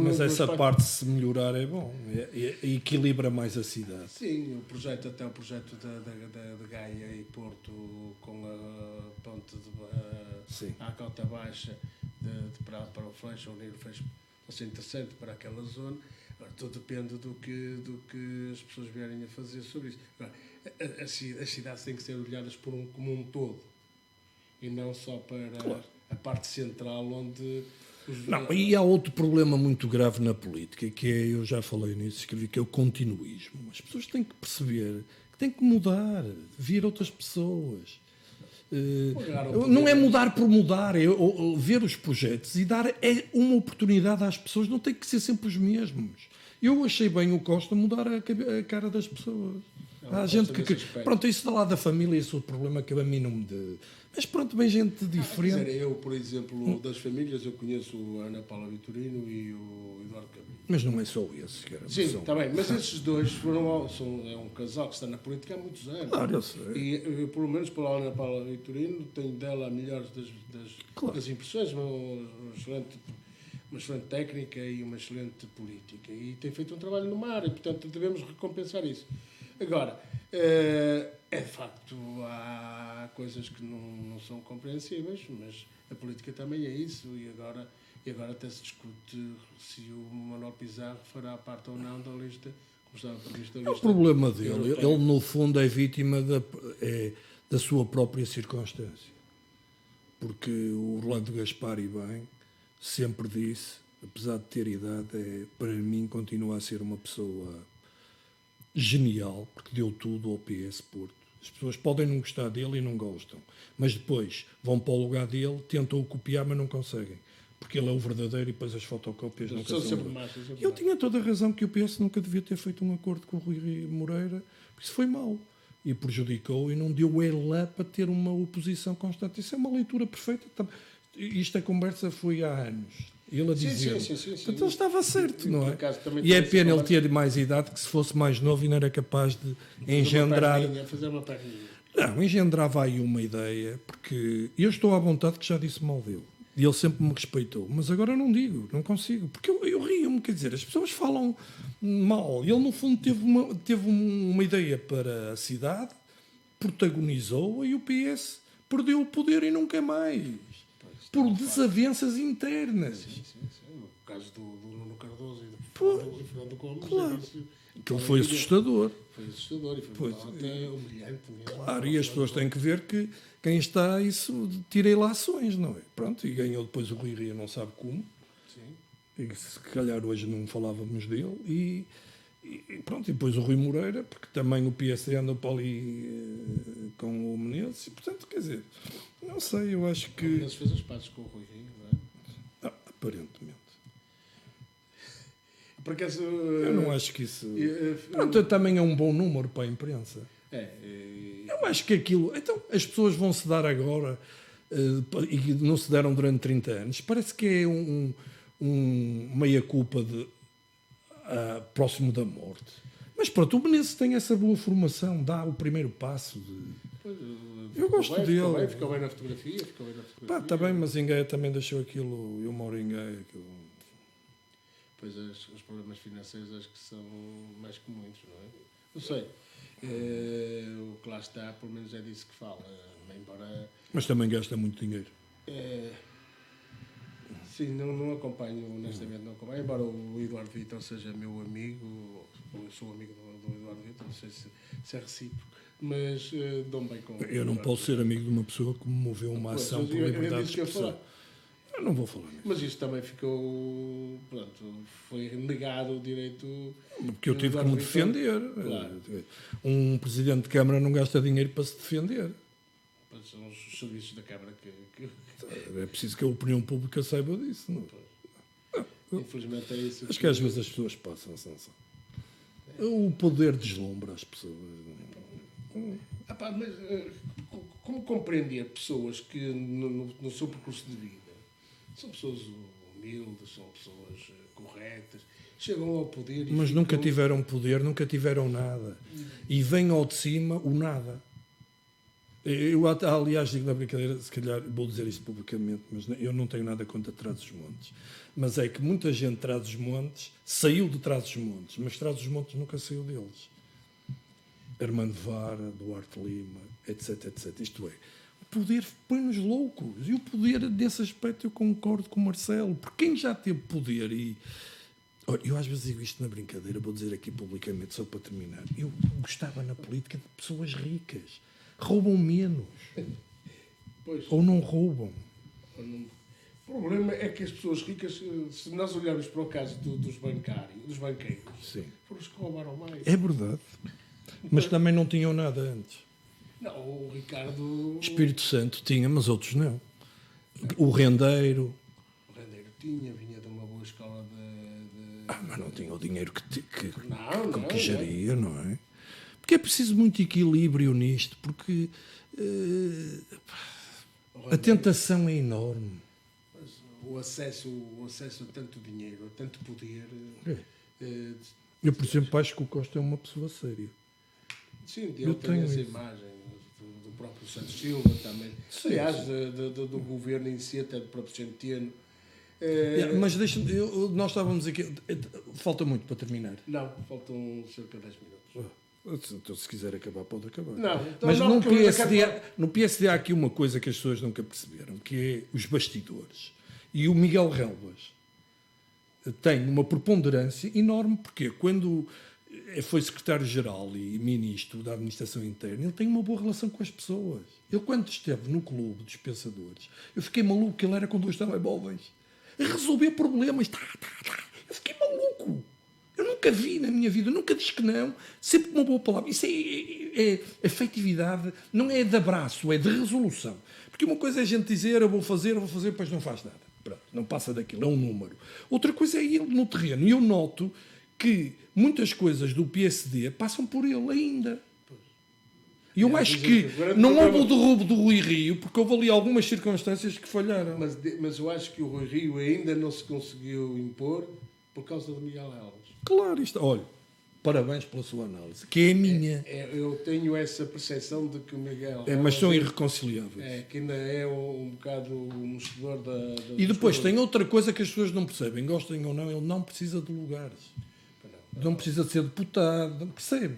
Mas essa parte, se melhorar, é bom. Equilibra mais a cidade. Sim, o projeto de Gaia e Porto, com a ponte à Cota Baixa, para o Fecho, unir o Fecho, vai ser interessante para aquela zona. Agora, tudo depende do que as pessoas vierem a fazer sobre isso. Agora, as cidades têm que ser olhadas como um todo, e não só para a parte central, onde... E há outro problema muito grave na política, que é, eu já falei nisso, escrevi, que é o continuismo. As pessoas têm que perceber que têm que mudar, vir outras pessoas. Não é mudar por mudar, é ver os projetos e dar uma oportunidade às pessoas, não tem que ser sempre os mesmos. Eu achei bem o Costa mudar a cara das pessoas. Há gente que... Pronto, isso da lá da família, esse é o problema que a mim não me... Mas pronto, bem gente diferente. Eu, por exemplo, das famílias, eu conheço a Ana Paula Vitorino e o Eduardo Cabrita. Mas não é só esse que era. Sim, está bem, mas esses dois é um casal que está na política há muitos anos. Claro, eu sei. E eu, pelo menos pela Ana Paula Vitorino, tenho dela a melhores das impressões, uma excelente técnica e uma excelente política. E tem feito um trabalho no mar e, portanto, devemos recompensar isso. Agora, de facto, há coisas que não são compreensíveis, mas a política também é isso, e agora até se discute se o Manuel Pizarro fará parte ou não da lista, como estava prevista a lista. É o problema dele, ele no fundo é vítima da sua própria circunstância, porque o Orlando Gaspar, e bem, sempre disse, apesar de ter idade, para mim continua a ser uma pessoa genial, porque deu tudo ao PS Porto. As pessoas podem não gostar dele e não gostam, mas depois vão para o lugar dele, tentam o copiar, mas não conseguem, porque ele é o verdadeiro e depois as fotocópias nunca são. Eu tinha toda a razão que o PS nunca devia ter feito um acordo com o Rui Moreira, porque isso foi mau e prejudicou e não deu elan para ter uma oposição constante. Isso é uma leitura perfeita. Esta conversa foi há anos. Ele a dizer. Sim. Então ele estava certo, não é? E é pena ele ter mais idade, que se fosse mais novo ainda era capaz de engendrar. Fazer uma perninha. Não, engendrava aí uma ideia, porque eu estou à vontade que já disse mal dele. E ele sempre me respeitou. Mas agora não digo, não consigo. Porque eu rio-me, quer dizer, as pessoas falam mal. Ele, no fundo, teve uma ideia para a cidade, protagonizou-a e o PS perdeu o poder e nunca mais. Por desavenças internas. Sim. O caso do Nuno Cardoso e do O Fernando Gomes. Claro. Aquilo foi assustador. Foi assustador e foi até humilhante mesmo. Claro, e as pessoas têm que ver que quem está isso tira ilações, não é? Pronto, e ganhou depois o Rui Rio, não sabe como. Sim. E se calhar hoje não falávamos dele. E pronto, e depois o Rui Moreira, porque também o PSD anda para ali com o Menezes. E, portanto, quer dizer, não sei, eu acho que... O Menezes fez as pazes com o Rui Rio, não é? Aparentemente. Por acaso... Eu não acho que isso... Pronto, também é um bom número para a imprensa. Eu acho que aquilo... Então, as pessoas vão se dar agora e não se deram durante 30 anos. Parece que é um meia-culpa próximo da morte. Mas pronto, o Menezes tem essa boa formação, dá o primeiro passo. Eu gosto dele. Ficou bem na fotografia. Está bem, mas em Gaia também deixou aquilo... Eu moro em Gaia, aquilo... Pois os problemas financeiros acho que são mais que muitos, não é? Não sei. O que lá está, pelo menos é disso que fala. Embora... Mas também gasta muito dinheiro. Sim, não acompanho, honestamente, não acompanho. Embora o Eduardo Vitor seja meu amigo, ou eu sou amigo do Eduardo Vitor, não sei se é recíproco, mas dou-me bem com ele. Eu não posso ser amigo de uma pessoa que me moveu uma ação por liberdade de expressão. Eu não vou falar nisso. Mas isto também ficou... Pronto, foi negado o direito... Porque eu tive que me defender. Claro. Um presidente de Câmara não gasta dinheiro para se defender. São os serviços da Câmara que... É preciso que a opinião pública saiba disso. Não? Infelizmente é isso. Acho que às vezes as pessoas passam. O poder deslumbra as pessoas. Mas como compreender pessoas que no seu percurso de vida são pessoas humildes, são pessoas corretas, chegam ao poder e mas nunca tiveram poder, nunca tiveram nada. E vem ao de cima o nada. Eu, aliás, digo na brincadeira, se calhar vou dizer isto publicamente, mas eu não tenho nada contra Trás-os-Montes. Mas é que muita gente de Trás-os-Montes saiu de Trás-os-Montes, mas Trás-os-Montes nunca saiu deles. Armando Vara, Duarte Lima, etc, etc. Isto é, o poder põe-nos loucos. E o poder, desse aspecto, eu concordo com o Marcelo. Porque quem já teve poder e... Eu às vezes digo isto na brincadeira, vou dizer aqui publicamente, só para terminar. Eu gostava na política de pessoas ricas. Roubam menos. Pois. Ou não roubam. O problema é que as pessoas ricas, se nós olharmos para o caso dos banqueiros, sim, foram os que roubaram mais. É verdade. Mas também não tinham nada antes. Não, o Ricardo... Espírito Santo tinha, mas outros não. O Rendeiro... O Rendeiro vinha de uma boa escola de... mas não tinha o dinheiro que não, geria, não é? Porque é preciso muito equilíbrio nisto, porque a tentação é enorme. Mas o acesso a tanto dinheiro, a tanto poder... Eu, por exemplo, acho que o Costa é uma pessoa séria. Sim, eu tenho essa imagem do próprio Santos Silva também. Sim, aliás, do governo em si, até do próprio Centeno. Mas nós estávamos aqui... Falta muito para terminar. Não, faltam cerca de 10 minutos. Então, se quiser acabar, pode acabar. Não, mas no PSD há aqui uma coisa que as pessoas nunca perceberam, que é os bastidores. E o Miguel Relvas tem uma preponderância enorme, porque quando foi secretário-geral e ministro da Administração Interna, ele tem uma boa relação com as pessoas. Ele, quando esteve no clube dos pensadores, eu fiquei maluco, que ele era com 2 telemóveis. A resolver problemas. Eu fiquei maluco. Eu nunca vi na minha vida, nunca disse que não, sempre com uma boa palavra. Isso é efetividade, não é de abraço, é de resolução. Porque uma coisa é a gente dizer, eu vou fazer, depois não faz nada. Pronto, não passa daquilo, é um número. Outra coisa é ele no terreno. E eu noto que muitas coisas do PSD passam por ele ainda. E eu acho que não houve o derrubo do Rui Rio, porque houve ali algumas circunstâncias que falharam. Mas eu acho que o Rui Rio ainda não se conseguiu impor por causa do Miguel Relvas. Claro, olha, parabéns pela sua análise, que é a minha. Eu tenho essa percepção de que o Miguel... mas são irreconciliáveis. Que ainda é um bocado um mostrador da... E depois tem outra coisa que as pessoas não percebem, gostem ou não, ele não precisa de lugares. Não precisa de ser deputado, não percebe?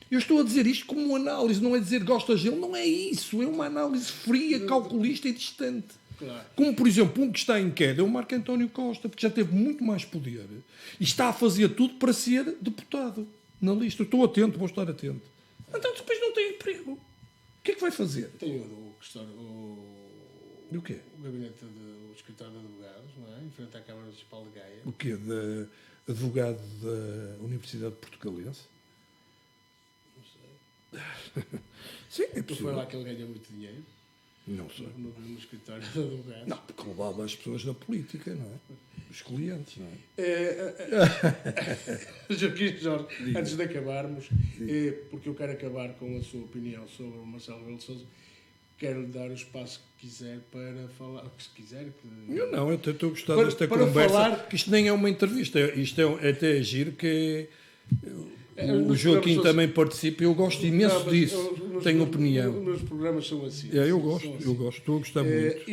Eu estou a dizer isto como uma análise, não é dizer gostas dele, não é isso, é uma análise fria, calculista e distante. Claro. Como, por exemplo, um que está em queda é o Marco António Costa, porque já teve muito mais poder e está a fazer tudo para ser deputado na lista. Estou atento, vou estar atento. Então depois não tem emprego. O que é que vai fazer? Tem E o quê? o gabinete do escritório de advogados, não é? Em frente à Câmara Municipal de Gaia. O quê? De advogado da Universidade Portugalense? Não sei. Sim, é Não possível. foi lá que ele ganha muito dinheiro? Não sei. No escritório de advogados. Não, porque roubava as pessoas da política, não é? Os clientes, não é? Joaquim Jorge, antes de acabarmos, porque eu quero acabar com a sua opinião sobre o Marcelo Rebelo de Sousa, quero-lhe dar o espaço que quiser para falar, o que se quiser. Eu não, eu estou a gostar Para- desta para conversa, falar- que isto nem é uma entrevista, isto é até giro que o nos Joaquim programas também participa, eu gosto imenso Não, mas disso, nos- tenho nos- opinião. Os meus programas são assim. Eu são gosto, assim. estou a gostar muito.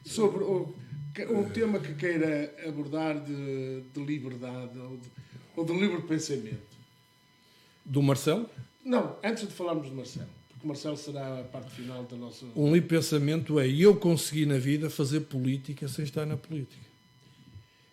Sobre um tema que queira abordar de liberdade ou de livre pensamento. Do Marcelo, Não, antes de falarmos de Marcelo, porque Marcelo será a parte final da nossa. um livre pensamento é eu consegui na vida fazer política sem estar na política.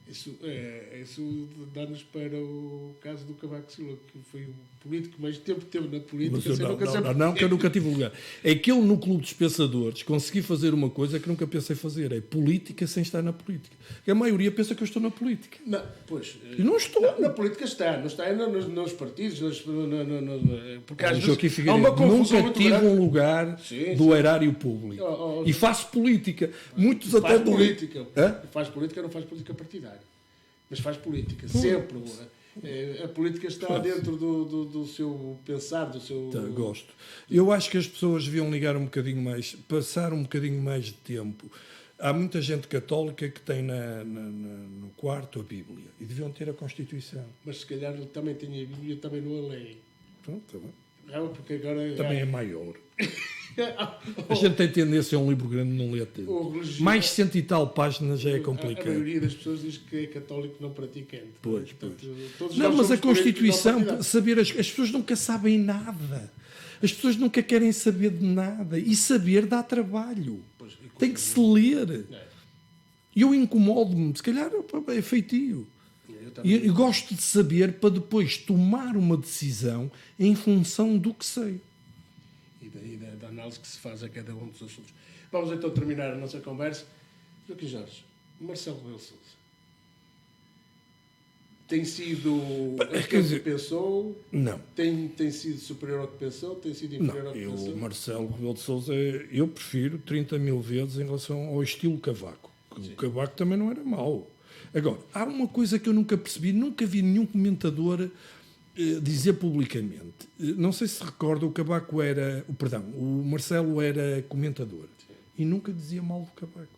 Isso dá-nos para o caso do Cavaco Silva, que foi o político que mais tempo teve na política. Mas eu sem não, nunca não, ser- não, não, que eu nunca tive lugar. É que eu, no Clube dos Pensadores, consegui fazer uma coisa que nunca pensei fazer. É política sem estar na política. A maioria pensa que eu estou na política. Não, pois. E não estou. Na política está, não está nos partidos, porque às vezes Joaquim há Figueiredo, uma confusão nunca muito tive grande. um lugar Sim, do sim. erário público. E faço política. Muitos até Faz do- política. Hã? Faz política, não faz política partidária. Mas faz política, sempre. A política está dentro do seu pensar, do seu. Tá, gosto. Eu acho que as pessoas deviam ligar um bocadinho mais, passar um bocadinho mais de tempo. Há muita gente católica que tem no quarto a Bíblia e deviam ter a Constituição. Mas se calhar ele também tem a Bíblia, também não a lei. Pronto, tá bem. Porque agora. Também é maior. A gente tem tendência a um livro grande não ler tanto. O religioso- Mais 100 e tal páginas já é A complicado. maioria das pessoas diz que é católico não praticante. Pois, Portanto, todos Não, nós mas a somos políticos Constituição, não partidários. saber as pessoas nunca sabem nada. As pessoas nunca querem saber de nada. E saber dá trabalho. Pois, e Tem que se ler. É, E eu incomodo-me. Se calhar é feitio. eu E também. eu gosto de saber para depois tomar uma decisão em função do que sei. E da análise que se faz a cada um dos assuntos. Vamos então terminar a nossa conversa. Joaquim Jorge, Marcelo Rebelo de Sousa tem sido Quer aquilo dizer- que pensou? Não. Tem sido superior ao que pensou? Tem sido inferior ao que Eu, pensou? Marcelo Rebelo de Sousa, eu prefiro 30 mil vezes em relação ao estilo Cavaco. O Cavaco também não era mau. Agora, há uma coisa que eu nunca percebi, nunca vi nenhum comentador dizer publicamente. Não sei se recorda, o Cavaco era... o Marcelo era comentador. E nunca dizia mal do Cavaco.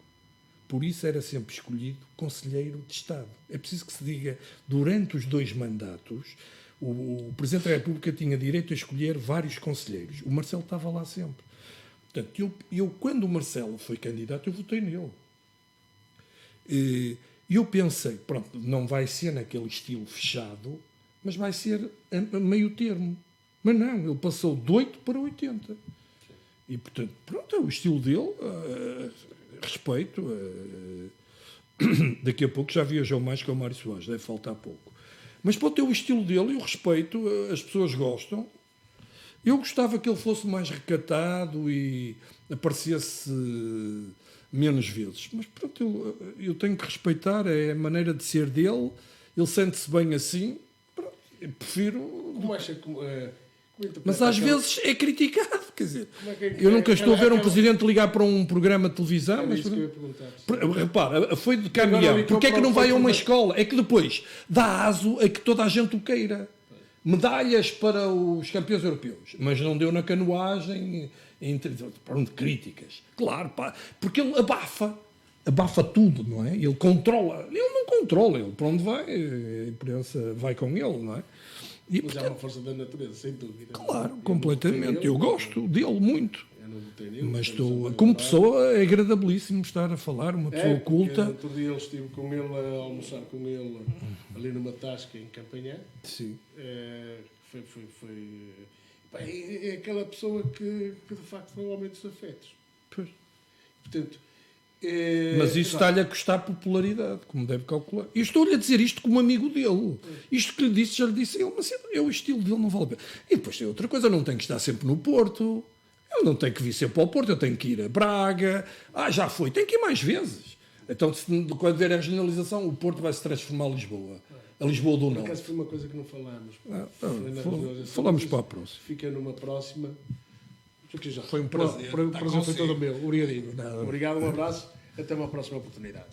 Por isso era sempre escolhido conselheiro de Estado. É preciso que se diga, durante os 2 mandatos, o Presidente da República tinha direito a escolher vários conselheiros. O Marcelo estava lá sempre. Portanto, eu quando o Marcelo foi candidato, eu votei nele. E eu pensei, pronto, não vai ser naquele estilo fechado, mas vai ser a meio termo. Mas não, ele passou de 8 para 80. E, portanto, pronto, é o estilo dele, respeito. Daqui a pouco já viajou mais que o Mário Soares, deve faltar pouco. Mas pode ter o estilo dele, eu respeito, as pessoas gostam. Eu gostava que ele fosse mais recatado e aparecesse menos vezes. Mas pronto, eu tenho que respeitar, é a maneira de ser dele, ele sente-se bem assim, pronto, eu prefiro... Como acha que... Mas às vezes é criticado, quer dizer, Como é que- eu nunca estou a ver um aquela- presidente ligar para um programa de televisão, Era mas... isso que eu ia perguntar. Repara, foi de Agora caminhão. ali Porquê é que comprou- não vai a uma foi- escola? É que depois dá aso a que toda a gente o queira. Medalhas para os campeões europeus. Mas não deu na canoagem, pronto, críticas. Claro, pá, porque ele abafa tudo, não é? Ele controla. Ele não controla, ele para onde vai, a imprensa vai com ele, não é? E, Mas é portanto, uma força da natureza, sem dúvida. claro, Eu não completamente. votei nele, Eu gosto dele muito. Eu não votei nele. Mas tenho estou, essa como vontade. pessoa, é agradabilíssimo estar a falar, uma pessoa Porque culta. outro dia eu estive com ele a almoçar com ele ali numa tasca em Campanhã. Sim. Pá, é aquela pessoa que de facto foi o homem dos afetos. Pois. Portanto, Mas isso está-lhe a custar popularidade, como deve calcular. E estou-lhe a dizer isto como amigo dele. Isto que lhe disse, já lhe disse ele, mas o estilo dele não vale a pena. E depois tem outra coisa, eu não tenho que estar sempre no Porto. Eu não tenho que vir sempre ao Porto, eu tenho que ir a Braga. Já foi, tenho que ir mais vezes. Então, quando vier a regionalização, o Porto vai se transformar em Lisboa. A Lisboa do Norte. Por acaso foi uma coisa que não falámos. Falamos para a próxima. Fica numa próxima. Foi um prazer. O prazer foi todo meu. Obrigadinho. Obrigado, um abraço. Até uma próxima oportunidade.